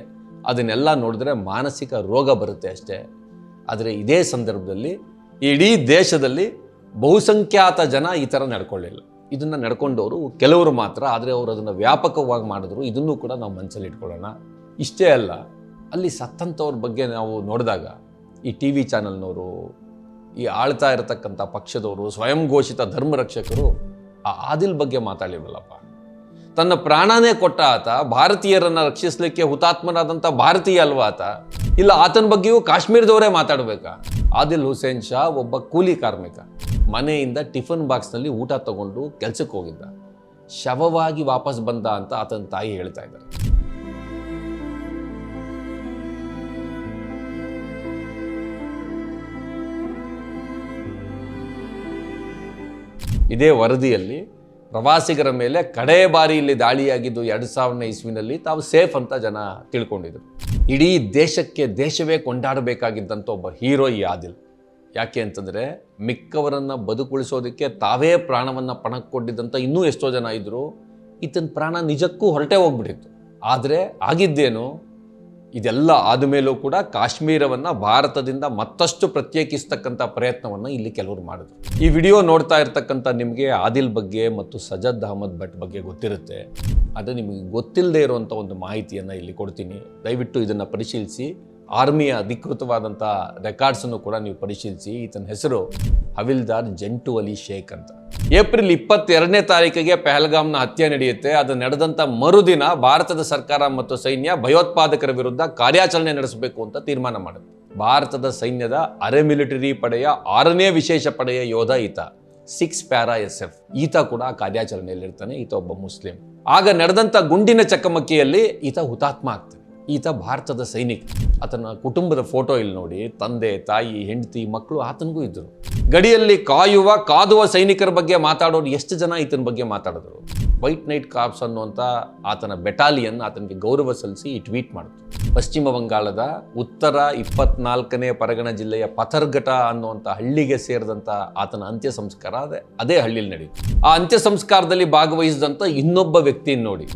ಅದನ್ನೆಲ್ಲ ನೋಡಿದ್ರೆ ಮಾನಸಿಕ ರೋಗ ಬರುತ್ತೆ ಅಷ್ಟೇ. ಆದರೆ ಇದೇ ಸಂದರ್ಭದಲ್ಲಿ ಇಡೀ ದೇಶದಲ್ಲಿ ಬಹುಸಂಖ್ಯಾತ ಜನ ಈ ಥರ ನಡ್ಕೊಳ್ಳಿಲ್ಲ. ಇದನ್ನು ನಡ್ಕೊಂಡವರು ಕೆಲವರು ಮಾತ್ರ. ಆದರೆ ಅವರು ಅದನ್ನು ವ್ಯಾಪಕವಾಗಿ ಮಾಡಿದ್ರು. ಇದನ್ನು ಕೂಡ ನಾವು ಮನಸ್ಸಲ್ಲಿ ಇಟ್ಕೊಳ್ಳೋಣ. ಇಷ್ಟೇ ಅಲ್ಲ, ಅಲ್ಲಿ ಸತ್ತಂಥವ್ರ ಬಗ್ಗೆ ನಾವು ನೋಡಿದಾಗ ಈ ಟಿ ವಿ ಚಾನಲ್ನವರು, ಈ ಆಳ್ತಾ ಇರತಕ್ಕಂಥ ಪಕ್ಷದವರು, ಸ್ವಯಂ ಘೋಷಿತ ಧರ್ಮರಕ್ಷಕರು ಆ ಆದಿಲ್ ಬಗ್ಗೆ ಮಾತಾಡಲಿಲ್ವಲ್ಲಪ್ಪ. ತನ್ನ ಪ್ರಾಣನೇ ಕೊಟ್ಟ ಆತ, ಭಾರತೀಯರನ್ನ ರಕ್ಷಿಸಲಿಕ್ಕೆ ಹುತಾತ್ಮನಾದಂಥ ಭಾರತೀಯ ಅಲ್ವಾ ಆತ? ಇಲ್ಲ, ಆತನ ಬಗ್ಗೆಯೂ ಕಾಶ್ಮೀರದವರೇ ಮಾತಾಡಬೇಕಾ? ಆದಿಲ್ ಹುಸೇನ್ ಶಾ ಒಬ್ಬ ಕೂಲಿ ಕಾರ್ಮಿಕ. ಮನೆಯಿಂದ ಟಿಫನ್ ಬಾಕ್ಸ್ನಲ್ಲಿ ಊಟ ತಗೊಂಡು ಕೆಲಸಕ್ಕೆ ಹೋಗಿದ್ದ. ಶವವಾಗಿ ವಾಪಸ್ ಬಂದ ಅಂತ ಆತನ ತಾಯಿ ಹೇಳ್ತಾ ಇದ್ದಾರೆ. ಇದೇ ವರದಿಯಲ್ಲಿ ಪ್ರವಾಸಿಗರ ಮೇಲೆ ಕಡೇ ಬಾರಿ ಇಲ್ಲಿ ದಾಳಿಯಾಗಿದ್ದು 2000ನೇ ಇಸ್ವಿನಲ್ಲಿ ತಾವು ಸೇಫ್ ಅಂತ ಜನ ತಿಳ್ಕೊಂಡಿದ್ರು. ಇಡೀ ದೇಶಕ್ಕೆ ದೇಶವೇ ಕೊಂಡಾಡಬೇಕಾಗಿದ್ದಂಥ ಒಬ್ಬ ಹೀರೋ ಈ ಆದಿಲ್. ಯಾಕೆ ಅಂತಂದರೆ ಮಿಕ್ಕವರನ್ನು ಬದುಕುಳಿಸೋದಕ್ಕೆ ತಾವೇ ಪ್ರಾಣವನ್ನು ಪಣಕ್ಕೆ ಕೊಟ್ಟಿದ್ದಂಥ ಇನ್ನೂ ಎಷ್ಟೋ ಜನ ಇದ್ದರು. ಈತನ ಪ್ರಾಣ ನಿಜಕ್ಕೂ ಹೊರಟೇ ಹೋಗ್ಬಿಟ್ಟಿತ್ತು. ಆದರೆ ಆಗಿದ್ದೇನು? ಇದೆಲ್ಲ ಆದಮೇಲೂ ಕೂಡ ಕಾಶ್ಮೀರವನ್ನು ಭಾರತದಿಂದ ಮತ್ತಷ್ಟು ಪ್ರತ್ಯೇಕಿಸ್ತಕ್ಕಂಥ ಪ್ರಯತ್ನವನ್ನು ಇಲ್ಲಿ ಕೆಲವರು ಮಾಡಿದ್ರು. ಈ ವಿಡಿಯೋ ನೋಡ್ತಾ ಇರ್ತಕ್ಕಂಥ ನಿಮಗೆ ಆದಿಲ್ ಬಗ್ಗೆ ಮತ್ತು ಸಜದ್ ಅಹಮದ್ ಭಟ್ ಬಗ್ಗೆ ಗೊತ್ತಿರುತ್ತೆ. ಆದರೆ ನಿಮಗೆ ಗೊತ್ತಿಲ್ಲದೆ ಇರುವಂಥ ಒಂದು ಮಾಹಿತಿಯನ್ನು ಇಲ್ಲಿ ಕೊಡ್ತೀನಿ. ದಯವಿಟ್ಟು ಇದನ್ನು ಪರಿಶೀಲಿಸಿ. ಆರ್ಮಿಯ ಅಧಿಕೃತವಾದಂಥ ರೆಕಾರ್ಡ್ಸನ್ನು ಕೂಡ ನೀವು ಪರಿಶೀಲಿಸಿ. ಈತನ ಹೆಸರು ಹವಿಲ್ದಾರ್ ಜಂಟು ಅಲಿ ಶೇಖ್ ಅಂತ. ಏಪ್ರಿಲ್ 22ನೇ ತಾರೀಕಿಗೆ ಪಹಲ್ಗಾಮ್ನ ಹತ್ಯೆ ನಡೆಯುತ್ತೆ. ಅದು ನಡೆದಂಥ ಮರುದಿನ ಭಾರತದ ಸರ್ಕಾರ ಮತ್ತು ಸೈನ್ಯ ಭಯೋತ್ಪಾದಕರ ವಿರುದ್ಧ ಕಾರ್ಯಾಚರಣೆ ನಡೆಸಬೇಕು ಅಂತ ತೀರ್ಮಾನ ಮಾಡುತ್ತೆ. ಭಾರತದ ಸೈನ್ಯದ ಅರೆ ಮಿಲಿಟರಿ ಪಡೆಯ 6ನೇ ವಿಶೇಷ ಪಡೆಯ ಯೋಧ ಈತ, 6 ಪ್ಯಾರಾ SF. ಈತ ಕೂಡ ಕಾರ್ಯಾಚರಣೆಯಲ್ಲಿರ್ತಾನೆ. ಈತ ಒಬ್ಬ ಮುಸ್ಲಿಂ. ಆಗ ನಡೆದಂಥ ಗುಂಡಿನ ಚಕಮಕಿಯಲ್ಲಿ ಈತ ಹುತಾತ್ಮ ಆಗ್ತಾನೆ. ಈತ ಭಾರತದ ಸೈನಿಕ. ಆತನ ಕುಟುಂಬದ ಫೋಟೋ ಇಲ್ಲಿ ನೋಡಿ. ತಂದೆ, ತಾಯಿ, ಹೆಂಡತಿ, ಮಕ್ಕಳು ಆತನಿಗೂ ಇದ್ದರು. ಗಡಿಯಲ್ಲಿ ಕಾದುವ ಸೈನಿಕರ ಬಗ್ಗೆ ಮಾತಾಡೋರು ಎಷ್ಟು ಜನ ಈತನ ಬಗ್ಗೆ ಮಾತಾಡಿದ್ರು? ವೈಟ್ ನೈಟ್ ಕಾರ್ಪ್ಸ್ ಅನ್ನುವಂಥ ಆತನ ಬೆಟಾಲಿಯನ್ ಆತನಿಗೆ ಗೌರವ ಸಲ್ಲಿಸಿ ಈ ಟ್ವೀಟ್ ಮಾಡಿತು. ಪಶ್ಚಿಮ ಬಂಗಾಳದ ಉತ್ತರ 24ನೇ ಪರಗಣ ಜಿಲ್ಲೆಯ ಪಥರ್ಘಟ ಅನ್ನುವಂಥ ಹಳ್ಳಿಗೆ ಸೇರಿದಂಥ ಆತನ ಅಂತ್ಯ ಸಂಸ್ಕಾರ ಅದೇ ಹಳ್ಳಿಯಲ್ಲಿ ನಡೆಯಿತು. ಆ ಅಂತ್ಯ ಸಂಸ್ಕಾರದಲ್ಲಿ ಭಾಗವಹಿಸಿದಂಥ ಇನ್ನೊಬ್ಬ ವ್ಯಕ್ತಿಯನ್ನು ನೋಡಿ,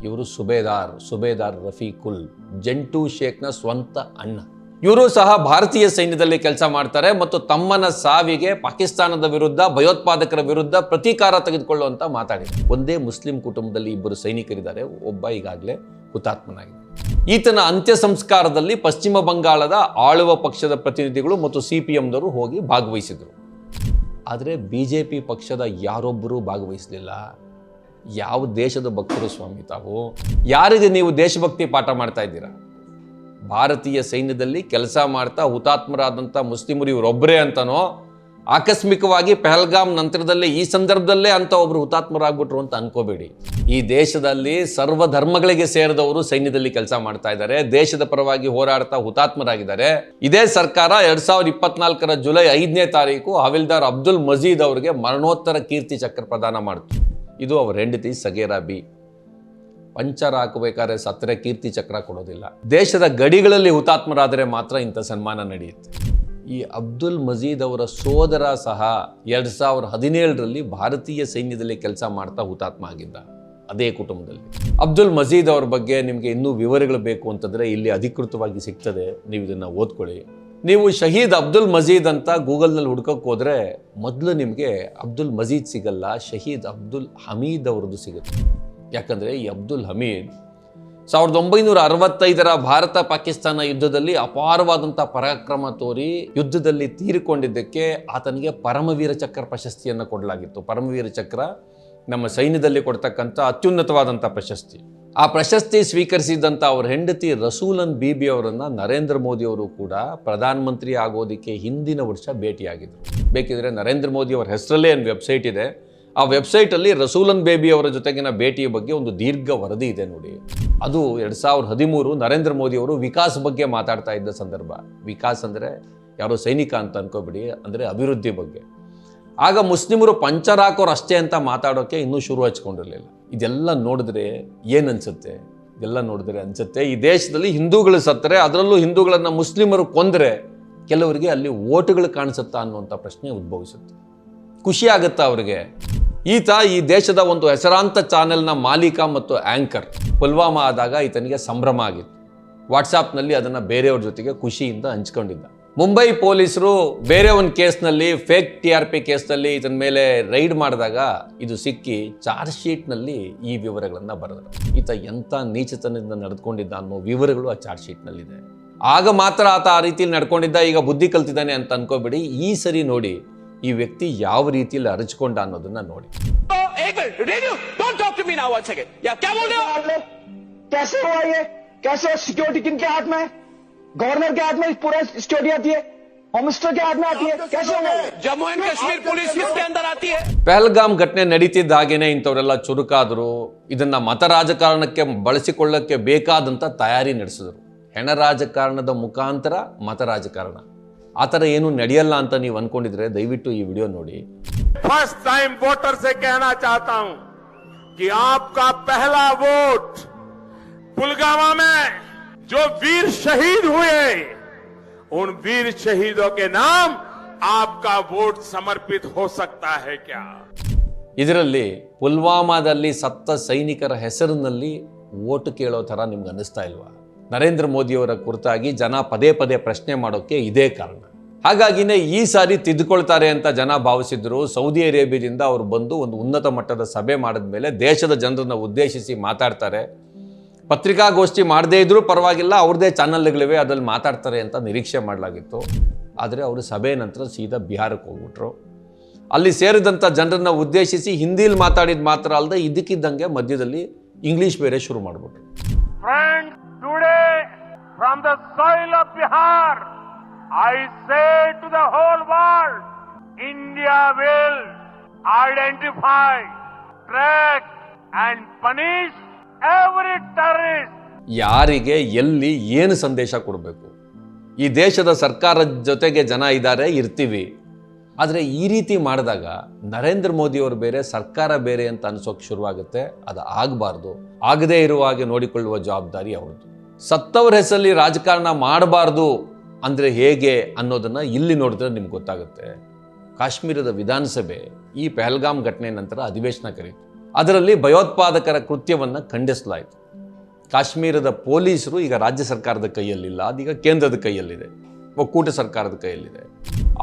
ಇವರು ಸುಬೇದಾರ್ ರಫೀಕುಲ್, ಜಂಟು ಶೇಖ್ನ ಸ್ವಂತ ಅಣ್ಣ. ಇವರು ಸಹ ಭಾರತೀಯ ಸೈನ್ಯದಲ್ಲಿ ಕೆಲಸ ಮಾಡ್ತಾರೆ ಮತ್ತು ತಮ್ಮನ ಸಾವಿಗೆ ಪಾಕಿಸ್ತಾನದ ವಿರುದ್ಧ, ಭಯೋತ್ಪಾದಕರ ವಿರುದ್ಧ ಪ್ರತೀಕಾರ ತೆಗೆದುಕೊಳ್ಳುವಂತ ಮಾತಾಡಿದ್ದಾರೆ. ಒಂದೇ ಮುಸ್ಲಿಂ ಕುಟುಂಬದಲ್ಲಿ ಇಬ್ಬರು ಸೈನಿಕರಿದ್ದಾರೆ, ಒಬ್ಬ ಈಗಾಗಲೇ ಹುತಾತ್ಮನಾಗಿದೆ. ಈತನ ಅಂತ್ಯ ಸಂಸ್ಕಾರದಲ್ಲಿ ಪಶ್ಚಿಮ ಬಂಗಾಳದ ಆಳುವ ಪಕ್ಷದ ಪ್ರತಿನಿಧಿಗಳು ಮತ್ತು CPMದವರು ಹೋಗಿ ಭಾಗವಹಿಸಿದರು. ಆದರೆ BJP ಪಕ್ಷದ ಯಾರೊಬ್ಬರೂ ಭಾಗವಹಿಸಲಿಲ್ಲ. ಯಾವ ದೇಶದ ಭಕ್ತರು ಸ್ವಾಮಿ ತಾವು? ಯಾರಿಗೆ ನೀವು ದೇಶಭಕ್ತಿ ಪಾಠ ಮಾಡ್ತಾ ಇದ್ದೀರಾ? ಭಾರತೀಯ ಸೈನ್ಯದಲ್ಲಿ ಕೆಲಸ ಮಾಡ್ತಾ ಹುತಾತ್ಮರಾದಂಥ ಮುಸ್ಲಿಮರು ಇವರೊಬ್ಬರೇ ಅಂತನೋ, ಆಕಸ್ಮಿಕವಾಗಿ ಪಹಲ್ಗಾಮ್ ನಂತರದಲ್ಲೇ ಈ ಸಂದರ್ಭದಲ್ಲೇ ಅಂತ ಒಬ್ರು ಹುತಾತ್ಮರಾಗ್ಬಿಟ್ರು ಅಂತ ಅನ್ಕೋಬೇಡಿ. ಈ ದೇಶದಲ್ಲಿ ಸರ್ವ ಧರ್ಮಗಳಿಗೆ ಸೇರಿದವರು ಸೈನ್ಯದಲ್ಲಿ ಕೆಲಸ ಮಾಡ್ತಾ ಇದ್ದಾರೆ, ದೇಶದ ಪರವಾಗಿ ಹೋರಾಡ್ತಾ ಹುತಾತ್ಮರಾಗಿದ್ದಾರೆ. ಇದೇ ಸರ್ಕಾರ 2024 ಜುಲೈ 5ನೇ ತಾರೀಕು ಹವಿಲ್ದಾರ್ ಅಬ್ದುಲ್ ಮಜೀದ್ ಅವರಿಗೆ ಮರಣೋತ್ತರ ಕೀರ್ತಿ ಚಕ್ರ ಪ್ರದಾನ ಮಾಡಿತು. ಇದು ಅವರ ಹೆಂಡತಿ ಸಗೇರಾ ಬಿ. ಪಂಚರ್ ಹಾಕಬೇಕಾದ್ರೆ ಸತ್ತರೆ ಕೀರ್ತಿ ಚಕ್ರ ಕೊಡೋದಿಲ್ಲ. ದೇಶದ ಗಡಿಗಳಲ್ಲಿ ಹುತಾತ್ಮರಾದರೆ ಮಾತ್ರ ಇಂಥ ಸನ್ಮಾನ ನಡೆಯುತ್ತೆ. ಈ ಅಬ್ದುಲ್ ಮಜೀದ್ ಅವರ ಸೋದರ ಸಹ 2017ರಲ್ಲಿ ಭಾರತೀಯ ಸೈನ್ಯದಲ್ಲಿ ಕೆಲಸ ಮಾಡ್ತಾ ಹುತಾತ್ಮ ಆಗಿದ್ದ, ಅದೇ ಕುಟುಂಬದಲ್ಲಿ. ಅಬ್ದುಲ್ ಮಜೀದ್ ಅವ್ರ ಬಗ್ಗೆ ನಿಮಗೆ ಇನ್ನೂ ವಿವರಗಳು ಬೇಕು ಅಂತಂದರೆ ಇಲ್ಲಿ ಅಧಿಕೃತವಾಗಿ ಸಿಗ್ತದೆ, ನೀವು ಇದನ್ನು ಓದ್ಕೊಳ್ಳಿ. ನೀವು ಶಹೀದ್ ಅಬ್ದುಲ್ ಮಜೀದ್ ಅಂತ ಗೂಗಲ್ನಲ್ಲಿ ಹುಡ್ಕೋಕ್ಕೆ ಹೋದರೆ ಮೊದಲು ನಿಮಗೆ ಅಬ್ದುಲ್ ಮಜೀದ್ ಸಿಗಲ್ಲ, ಶಹೀದ್ ಅಬ್ದುಲ್ ಹಮೀದ್ ಅವ್ರದ್ದು ಸಿಗುತ್ತೆ. ಯಾಕಂದರೆ ಈ ಅಬ್ದುಲ್ ಹಮೀದ್ 1965ರ ಭಾರತ ಪಾಕಿಸ್ತಾನ ಯುದ್ಧದಲ್ಲಿ ಅಪಾರವಾದಂಥ ಪರಾಕ್ರಮ ತೋರಿ ಯುದ್ಧದಲ್ಲಿ ತೀರಿಕೊಂಡಿದ್ದಕ್ಕೆ ಆತನಿಗೆ ಪರಮವೀರ ಚಕ್ರ ಪ್ರಶಸ್ತಿಯನ್ನು ಕೊಡಲಾಗಿತ್ತು. ಪರಮವೀರ ಚಕ್ರ ನಮ್ಮ ಸೈನ್ಯದಲ್ಲಿ ಕೊಡ್ತಕ್ಕಂಥ ಅತ್ಯುನ್ನತವಾದಂಥ ಪ್ರಶಸ್ತಿ. ಆ ಪ್ರಶಸ್ತಿ ಸ್ವೀಕರಿಸಿದಂಥ ಅವ್ರ ಹೆಂಡತಿ ರಸೂಲನ್ ಬೀಬಿ ಅವರನ್ನು ನರೇಂದ್ರ ಮೋದಿ ಅವರು ಕೂಡ ಪ್ರಧಾನಮಂತ್ರಿ ಆಗೋದಕ್ಕೆ ಹಿಂದಿನ ವರ್ಷ ಭೇಟಿಯಾಗಿದ್ದರು. ಬೇಕಿದ್ರೆ ನರೇಂದ್ರ ಮೋದಿ ಅವರ ಹೆಸರಲ್ಲೇ ಒಂದು ವೆಬ್ಸೈಟ್ ಇದೆ, ಆ ವೆಬ್ಸೈಟಲ್ಲಿ ರಸೂಲನ್ ಬೇಬಿ ಅವರ ಜೊತೆಗಿನ ಭೇಟಿಯ ಬಗ್ಗೆ ಒಂದು ದೀರ್ಘ ವರದಿ ಇದೆ ನೋಡಿ. ಅದು 2013 ನರೇಂದ್ರ ಮೋದಿ ಅವರು ವಿಕಾಸ್ ಬಗ್ಗೆ ಮಾತಾಡ್ತಾ ಇದ್ದ ಸಂದರ್ಭ. ವಿಕಾಸ್ ಅಂದರೆ ಯಾರೋ ಸೈನಿಕ ಅಂತ ಅನ್ಕೋಬಿಡಿ, ಅಂದರೆ ಅಭಿವೃದ್ಧಿ ಬಗ್ಗೆ. ಆಗ ಮುಸ್ಲಿಮರು ಪಂಚರ್ ಹಾಕೋರು ಅಷ್ಟೇ ಅಂತ ಮಾತಾಡೋಕ್ಕೆ ಇನ್ನೂ ಶುರು ಹಚ್ಕೊಂಡಿರಲಿಲ್ಲ. ಇದೆಲ್ಲ ನೋಡಿದ್ರೆ ಏನನ್ಸುತ್ತೆ? ಇದೆಲ್ಲ ನೋಡಿದ್ರೆ ಅನ್ಸುತ್ತೆ ಈ ದೇಶದಲ್ಲಿ ಹಿಂದೂಗಳು ಸತ್ತರೆ, ಅದರಲ್ಲೂ ಹಿಂದೂಗಳನ್ನು ಮುಸ್ಲಿಮರು ಕೊಂದರೆ ಕೆಲವರಿಗೆ ಅಲ್ಲಿ ಓಟುಗಳು ಕಾಣಿಸುತ್ತಾ ಅನ್ನುವಂಥ ಪ್ರಶ್ನೆ ಉದ್ಭವಿಸುತ್ತೆ. ಖುಷಿ ಆಗುತ್ತಾ ಅವರಿಗೆ? ಈತ ಈ ದೇಶದ ಒಂದು ಹೆಸರಾಂತ ಚಾನೆಲ್ನ ಮಾಲೀಕ ಮತ್ತು ಆ್ಯಂಕರ್. ಪುಲ್ವಾಮಾ ಆದಾಗ ಈತನಿಗೆ ಸಂಭ್ರಮ ಆಗಿತ್ತು. ವಾಟ್ಸಾಪ್ನಲ್ಲಿ ಅದನ್ನು ಬೇರೆಯವ್ರ ಜೊತೆಗೆ ಖುಷಿಯಿಂದ ಹಂಚ್ಕೊಂಡಿದ್ದ. ಮುಂಬೈ ಪೊಲೀಸರು ಬೇರೆ ಒಂದು ಕೇಸ್ನಲ್ಲಿ, ಫೇಕ್ TRP ಕೇಸ್ನಲ್ಲಿ ಇದರ ಮೇಲೆ ರೈಡ್ ಮಾಡಿದಾಗ ಇದು ಸಿಕ್ಕಿ ಚಾರ್ಜ್ ಶೀಟ್ನಲ್ಲಿ ಈ ವಿವರಗಳನ್ನು ಬರೆದರು. ಈತ ಎಂಥ ನೀಚತನದಿಂದ ನಡೆದುಕೊಂಡಿದ್ದ ಅನ್ನೋ ವಿವರಗಳು ಆ ಚಾರ್ಜ್ ಶೀಟ್ನಲ್ಲಿದೆ. ಆಗ ಮಾತ್ರ ಆತ ಆ ರೀತಿಯಲ್ಲಿ ನಡ್ಕೊಂಡಿದ್ದ, ಈಗ ಬುದ್ಧಿ ಕಲ್ತಿದ್ದಾನೆ ಅಂತ ಅನ್ಕೋಬೇಡಿ. ಈ ಸರಿ ನೋಡಿ ಈ ವ್ಯಕ್ತಿ ಯಾವ ರೀತಿಯಲ್ಲಿ ಅರಚಿಕೊಂಡ ಅನ್ನೋದನ್ನ ನೋಡಿ. गवर्नर के हाथ में पूरा सिक्योरिटी आती है, होम मिनिस्टर के हाथ में आती है, कैसे होगा? जम्मू एंड कश्मीर पुलिस किसके अंदर आती है? ಪಹಲ್ಗಾಮ್ ಘಟನೆ ನಡೀತಿದ್ದ ಹಾಗೇನೆ ಇಂಥವರೆಲ್ಲ ಚುರುಕಾದರು. ಇದನ್ನ ಮತ ರಾಜಕಾರಣಕ್ಕೆ ಬಳಸಿಕೊಳ್ಳಕ್ಕೆ ಬೇಕಾದಂತ ತಯಾರಿ ನಡೆಸಿದ್ರು. ಹೆಣ ರಾಜಕಾರಣದ ಮುಖಾಂತರ ಮತ ರಾಜಕಾರಣ. ಆ ಥರ ಏನು ನಡೆಯಲ್ಲ ಅಂತ ನೀವು ಅನ್ಕೊಂಡಿದ್ರೆ ದಯವಿಟ್ಟು ಈ ವಿಡಿಯೋ ನೋಡಿ. फर्स्ट टाइम वोटर से कहना चाहता हूं कि आपका पहला वोट पुलवामा में जो वीर शहीद हुए, उन वीर शहीदों के नाम आपका वोट समर्पित हो सकता है क्या? ಇದರಲ್ಲಿ ಪುಲ್ವಾಮಾದಲ್ಲಿ ಸತ್ತ ಸೈನಿಕರ ಹೆಸರಿನಲ್ಲಿ ವೋಟ್ ಕೇಳೋ ಥರ ನಿಮ್ಗೆ ಅನ್ನಿಸ್ತಾ ಇಲ್ವಾ? ನರೇಂದ್ರ ಮೋದಿಯವರ ಕುರಿತಾಗಿ ಜನ ಪದೇ ಪದೇ ಪ್ರಶ್ನೆ ಮಾಡೋಕ್ಕೆ ಇದೇ ಕಾರಣ. ಹಾಗಾಗಿನೇ ಈ ಸಾರಿ ತಿದ್ದುಕೊಳ್ತಾರೆ ಅಂತ ಜನ ಭಾವಿಸಿದ್ರು. ಸೌದಿ ಅರೇಬಿಯಾದಿಂದ ಅವರು ಬಂದು ಒಂದು ಉನ್ನತ ಮಟ್ಟದ ಸಭೆ ಮಾಡಿದ ಮೇಲೆ ದೇಶದ ಜನರನ್ನು ಉದ್ದೇಶಿಸಿ ಮಾತಾಡ್ತಾರೆ. ಪತ್ರಿಕಾಗೋಷ್ಠಿ ಮಾಡದೇ ಇದ್ರೂ ಪರವಾಗಿಲ್ಲ, ಅವ್ರದ್ದೇ ಚಾನಲ್ಗಳಿವೆ, ಅದ್ರಲ್ಲಿ ಮಾತಾಡ್ತಾರೆ ಅಂತ ನಿರೀಕ್ಷೆ ಮಾಡಲಾಗಿತ್ತು. ಆದರೆ ಅವರು ಸಭೆ ನಂತರ ಸೀದಾ ಬಿಹಾರಕ್ಕೆ ಹೋಗ್ಬಿಟ್ರು. ಅಲ್ಲಿ ಸೇರಿದಂಥ ಜನರನ್ನು ಉದ್ದೇಶಿಸಿ ಹಿಂದಿಲಿ ಮಾತಾಡಿದ ಮಾತ್ರ ಅಲ್ಲದೆ ಇದಕ್ಕಿದ್ದಂಗೆ ಮಧ್ಯದಲ್ಲಿ ಇಂಗ್ಲಿಷ್ ಬೇರೆ ಶುರು ಮಾಡಿಬಿಟ್ರು. Friends, today from the soil of Bihar, I say to the whole world, India will identify, track and punish every terrorist. ಯಾರಿಗೆ ಎಲ್ಲಿ ಏನು ಸಂದೇಶ ಕೊಡಬೇಕು? ಈ ದೇಶದ ಸರ್ಕಾರದ ಜೊತೆಗೆ ಜನ ಇದ್ದಾರೆ, ಇರ್ತೀವಿ. ಆದರೆ ಈ ರೀತಿ ಮಾಡಿದಾಗ ನರೇಂದ್ರ ಮೋದಿಯವರು ಬೇರೆ, ಸರ್ಕಾರ ಬೇರೆ ಅಂತ ಅನ್ಸೋಕೆ ಶುರುವಾಗುತ್ತೆ. ಅದು ಆಗಬಾರ್ದು. ಆಗದೇ ಇರುವ ಹಾಗೆ ನೋಡಿಕೊಳ್ಳುವ ಜವಾಬ್ದಾರಿ ಅವ್ರದ್ದು. ಸತ್ತವ್ರ ಹೆಸರಲ್ಲಿ ರಾಜಕಾರಣ ಮಾಡಬಾರ್ದು ಅಂದರೆ ಹೇಗೆ ಅನ್ನೋದನ್ನು ಇಲ್ಲಿ ನೋಡಿದ್ರೆ ನಿಮ್ಗೆ ಗೊತ್ತಾಗುತ್ತೆ. ಕಾಶ್ಮೀರದ ವಿಧಾನಸಭೆ ಈ ಪಹಲ್ಗಾಮ್ ಘಟನೆ ನಂತರ ಅಧಿವೇಶನ ಕರೀತು. ಅದರಲ್ಲಿ ಭಯೋತ್ಪಾದಕರ ಕೃತ್ಯವನ್ನು ಖಂಡಿಸಲಾಯಿತು. ಕಾಶ್ಮೀರದ ಪೊಲೀಸರು ಈಗ ರಾಜ್ಯ ಸರ್ಕಾರದ ಕೈಯಲ್ಲಿಲ್ಲ, ಅದೀಗ ಕೇಂದ್ರದ ಕೈಯಲ್ಲಿದೆ, ಒಕ್ಕೂಟ ಸರ್ಕಾರದ ಕೈಯಲ್ಲಿದೆ.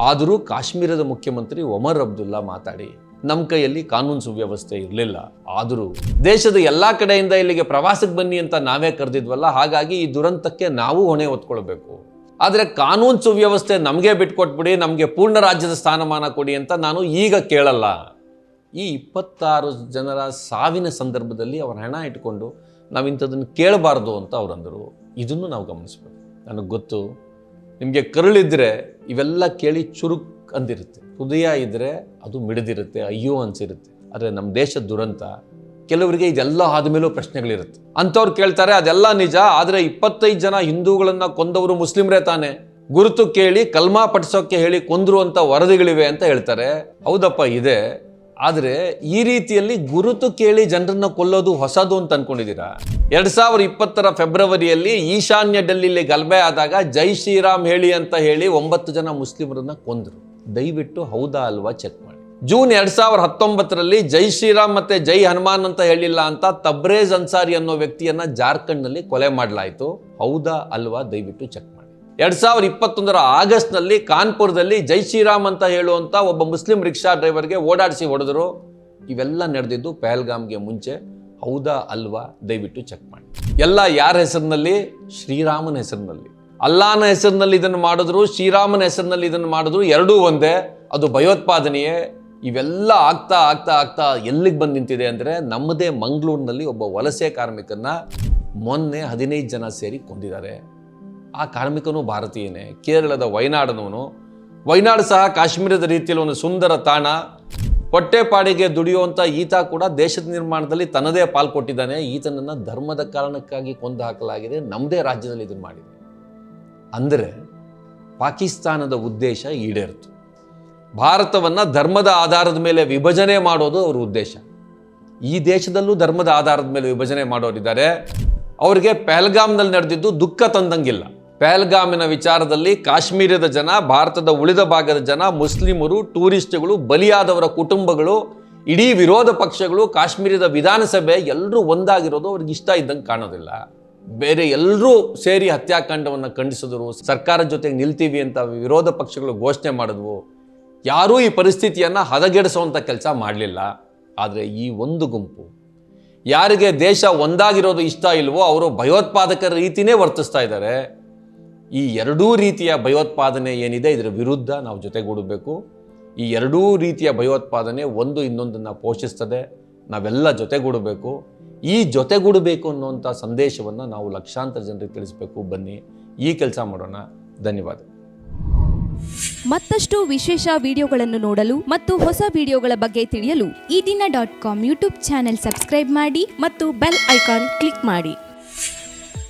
ಆದರೂ ಕಾಶ್ಮೀರದ ಮುಖ್ಯಮಂತ್ರಿ ಒಮರ್ ಅಬ್ದುಲ್ಲಾ ಮಾತಾಡಿ ನಮ್ಮ ಕೈಯಲ್ಲಿ ಕಾನೂನು ಸುವ್ಯವಸ್ಥೆ ಇರಲಿಲ್ಲ, ಆದರೂ ದೇಶದ ಎಲ್ಲ ಕಡೆಯಿಂದ ಇಲ್ಲಿಗೆ ಪ್ರವಾಸಕ್ಕೆ ಬನ್ನಿ ಅಂತ ನಾವೇ ಕರೆದಿದ್ವಲ್ಲ, ಹಾಗಾಗಿ ಈ ದುರಂತಕ್ಕೆ ನಾವು ಹೊಣೆ ಹೊತ್ಕೊಳ್ಬೇಕು. ಆದರೆ ಕಾನೂನು ಸುವ್ಯವಸ್ಥೆ ನಮಗೆ ಬಿಟ್ಕೊಟ್ಬಿಡಿ, ನಮಗೆ ಪೂರ್ಣ ರಾಜ್ಯದ ಸ್ಥಾನಮಾನ ಕೊಡಿ ಅಂತ ನಾನು ಈಗ ಕೇಳಲ್ಲ. ಈ 26 ಜನರ ಸಾವಿನ ಸಂದರ್ಭದಲ್ಲಿ ಅವರ ಹಣ ಇಟ್ಕೊಂಡು ನಾವು ಇಂಥದ್ದನ್ನು ಕೇಳಬಾರ್ದು ಅಂತ ಅವರಂದರು. ಇದನ್ನು ನಾವು ಗಮನಿಸಬೇಕು. ನನಗೆ ಗೊತ್ತು, ನಿಮಗೆ ಕರುಳಿದ್ರೆ ಇವೆಲ್ಲ ಕೇಳಿ ಚುರುಕ್ ಅಂದಿರುತ್ತೆ, ಹೃದಯ ಇದ್ದರೆ ಅದು ಮಿಡಿದಿರುತ್ತೆ, ಅಯ್ಯೋ ಅನಿಸಿರುತ್ತೆ. ಆದರೆ ನಮ್ಮ ದೇಶದ ದುರಂತ, ಕೆಲವರಿಗೆ ಇದೆಲ್ಲ ಆದಮೇಲೂ ಪ್ರಶ್ನೆಗಳಿರುತ್ತೆ. ಅಂಥವ್ರು ಕೇಳ್ತಾರೆ ಅದೆಲ್ಲ ನಿಜ, ಆದರೆ 25 ಜನ ಹಿಂದೂಗಳನ್ನು ಕೊಂದವರು ಮುಸ್ಲಿಮ್ರೇ ತಾನೆ, ಗುರುತು ಕೇಳಿ ಕಲ್ಮಾ ಪಠಿಸೋಕ್ಕೆ ಹೇಳಿ ಕೊಂದ್ರು ಅಂತ ವರದಿಗಳಿವೆ ಅಂತ ಹೇಳ್ತಾರೆ. ಹೌದಪ್ಪ ಇದೆ, ಆದರೆ ಈ ರೀತಿಯಲ್ಲಿ ಗುರುತು ಕೇಳಿ ಜನರನ್ನ ಕೊಲ್ಲೋದು ಹೊಸದು ಅಂತ ಅನ್ಕೊಂಡಿದ್ದೀರಾ? 2020 ಫೆಬ್ರವರಿಯಲ್ಲಿ ಈಶಾನ್ಯ ಡೆಲ್ಲಿಲಿ ಗಲಭೆ ಆದಾಗ ಜೈ ಶ್ರೀರಾಮ್ ಹೇಳಿ ಅಂತ ಹೇಳಿ 9 ಜನ ಮುಸ್ಲಿಮರನ್ನ ಕೊಂದ್ರು. ದಯವಿಟ್ಟು ಹೌದಾ ಅಲ್ವಾ ಚೆಕ್ ಮಾಡಿ. ಜೂನ್ 2019ರಲ್ಲಿ ಜೈ ಶ್ರೀರಾಮ್ ಮತ್ತೆ ಜೈ ಹನುಮಾನ್ ಅಂತ ಹೇಳಿಲ್ಲ ಅಂತ ತಬ್ರೇಜ್ ಅನ್ಸಾರಿ ಅನ್ನೋ ವ್ಯಕ್ತಿಯನ್ನ ಜಾರ್ಖಂಡ್ನಲ್ಲಿ ಕೊಲೆ ಮಾಡಲಾಯಿತು. ಹೌದಾ ಅಲ್ವಾ ದಯವಿಟ್ಟು ಚೆಕ್ ಮಾಡಿ. 2021 ಆಗಸ್ಟ್ನಲ್ಲಿ ಕಾನ್ಪುರದಲ್ಲಿ ಜೈ ಶ್ರೀರಾಮ್ ಅಂತ ಹೇಳುವಂತ ಒಬ್ಬ ಮುಸ್ಲಿಂ ರಿಕ್ಷಾ ಡ್ರೈವರ್ಗೆ ಓಡಾಡಿಸಿ ಹೊಡೆದರು. ಇವೆಲ್ಲ ನಡೆದಿದ್ದು ಪಹಲ್ಗಾಮ್ಗೆ ಮುಂಚೆ. ಹೌದಾ ಅಲ್ವಾ ದಯವಿಟ್ಟು ಚೆಕ್ ಮಾಡಿ. ಎಲ್ಲ ಯಾರ ಹೆಸರಿನಲ್ಲಿ? ಶ್ರೀರಾಮನ ಹೆಸರಿನಲ್ಲಿ. ಅಲ್ಲಾನ ಹೆಸರಿನಲ್ಲಿ ಇದನ್ನು ಮಾಡಿದ್ರು, ಶ್ರೀರಾಮನ ಹೆಸರಿನಲ್ಲಿ ಇದನ್ನು ಮಾಡಿದ್ರು, ಎರಡೂ ಒಂದೇ. ಅದು ಭಯೋತ್ಪಾದನೆಯೇ. ಇವೆಲ್ಲ ಆಗ್ತಾ ಆಗ್ತಾ ಆಗ್ತಾ ಎಲ್ಲಿಗೆ ಬಂದು ನಿಂತಿದೆ ಅಂದರೆ, ನಮ್ಮದೇ ಮಂಗಳೂರಿನಲ್ಲಿ ಒಬ್ಬ ವಲಸೆ ಕಾರ್ಮಿಕನ್ನ ಮೊನ್ನೆ 15 ಜನ ಸೇರಿ ಕೊಂದಿದ್ದಾರೆ. ಆ ಕಾರ್ಮಿಕನು ಭಾರತೀಯನೇ, ಕೇರಳದ ವಯನಾಡನವನು. ವಯನಾಡು ಸಹ ಕಾಶ್ಮೀರದ ರೀತಿಯಲ್ಲಿ ಒಂದು ಸುಂದರ ತಾಣ. ಹೊಟ್ಟೆಪಾಡಿಗೆ ದುಡಿಯುವಂಥ ಈತ ಕೂಡ ದೇಶದ ನಿರ್ಮಾಣದಲ್ಲಿ ತನ್ನದೇ ಪಾಲು ಕೊಟ್ಟಿದ್ದಾನೆ. ಈತನನ್ನು ಧರ್ಮದ ಕಾರಣಕ್ಕಾಗಿ ಕೊಂದು ಹಾಕಲಾಗಿದೆ. ನಮ್ಮದೇ ರಾಜ್ಯದಲ್ಲಿ ಇದನ್ನು ಮಾಡಿದೆ ಅಂದರೆ ಪಾಕಿಸ್ತಾನದ ಉದ್ದೇಶ ಈಡೇರಿತು. ಭಾರತವನ್ನು ಧರ್ಮದ ಆಧಾರದ ಮೇಲೆ ವಿಭಜನೆ ಮಾಡೋದು ಅವರ ಉದ್ದೇಶ. ಈ ದೇಶದಲ್ಲೂ ಧರ್ಮದ ಆಧಾರದ ಮೇಲೆ ವಿಭಜನೆ ಮಾಡೋರಿದ್ದಾರೆ. ಅವರಿಗೆ ಪಹಲ್ಗಾಮ್ನಲ್ಲಿ ನಡೆದಿದ್ದು ದುಃಖ ತಂದಂಗಿಲ್ಲ. ಪಹಲ್ಗಾಮಿನ ವಿಚಾರದಲ್ಲಿ ಕಾಶ್ಮೀರದ ಜನ, ಭಾರತದ ಉಳಿದ ಭಾಗದ ಜನ, ಮುಸ್ಲಿಮರು, ಟೂರಿಸ್ಟ್ಗಳು, ಬಲಿಯಾದವರ ಕುಟುಂಬಗಳು, ಇಡೀ ವಿರೋಧ ಪಕ್ಷಗಳು, ಕಾಶ್ಮೀರದ ವಿಧಾನಸಭೆ ಎಲ್ಲರೂ ಒಂದಾಗಿರೋದು ಅವ್ರಿಗೆ ಇಷ್ಟ ಇದ್ದಂಗೆ ಕಾಣೋದಿಲ್ಲ. ಬೇರೆ ಎಲ್ಲರೂ ಸೇರಿ ಹತ್ಯಾಕಾಂಡವನ್ನು ಖಂಡಿಸಿದ್ರು, ಸರ್ಕಾರದ ಜೊತೆಗೆ ನಿಲ್ತೀವಿ ಅಂತ ವಿರೋಧ ಪಕ್ಷಗಳು ಘೋಷಣೆ ಮಾಡಿದ್ವು. ಯಾರೂ ಈ ಪರಿಸ್ಥಿತಿಯನ್ನು ಹದಗೆಡಿಸುವಂಥ ಕೆಲಸ ಮಾಡಲಿಲ್ಲ. ಆದರೆ ಈ ಒಂದು ಗುಂಪು, ಯಾರಿಗೆ ದೇಶ ಒಂದಾಗಿರೋದು ಇಷ್ಟ ಇಲ್ವೋ ಅವರು ಭಯೋತ್ಪಾದಕರ ರೀತಿಯೇ ವರ್ತಿಸ್ತಾ ಇದ್ದಾರೆ. ಈ ಎರಡೂ ರೀತಿಯ ಭಯೋತ್ಪಾದನೆ ಏನಿದೆ ಇದರ ವಿರುದ್ಧ ನಾವು ಜೊತೆಗೂಡಬೇಕು. ಈ ಎರಡೂ ರೀತಿಯ ಭಯೋತ್ಪಾದನೆ ಒಂದು ಇನ್ನೊಂದನ್ನು ಪೋಷಿಸ್ತದೆ. ನಾವೆಲ್ಲ ಜೊತೆಗೂಡಬೇಕು. ಈ ಜೊತೆಗೂಡಬೇಕು ಅನ್ನುವಂಥ ಸಂದೇಶವನ್ನು ನಾವು ಲಕ್ಷಾಂತರ ಜನರಿಗೆ ತಿಳಿಸಬೇಕು. ಬನ್ನಿ ಈ ಕೆಲಸ ಮಾಡೋಣ. ಧನ್ಯವಾದ. ಮತ್ತಷ್ಟು ವಿಶೇಷ ವಿಡಿಯೋಗಳನ್ನು ನೋಡಲು ಮತ್ತು ಹೊಸ ವಿಡಿಯೋಗಳ ಬಗ್ಗೆ ತಿಳಿಯಲು ಈ ದಿನ .com ಯೂಟ್ಯೂಬ್ ಚಾನೆಲ್ ಸಬ್ಸ್ಕ್ರೈಬ್ ಮಾಡಿ ಮತ್ತು ಬೆಲ್ ಐಕಾನ್ ಕ್ಲಿಕ್ ಮಾಡಿ.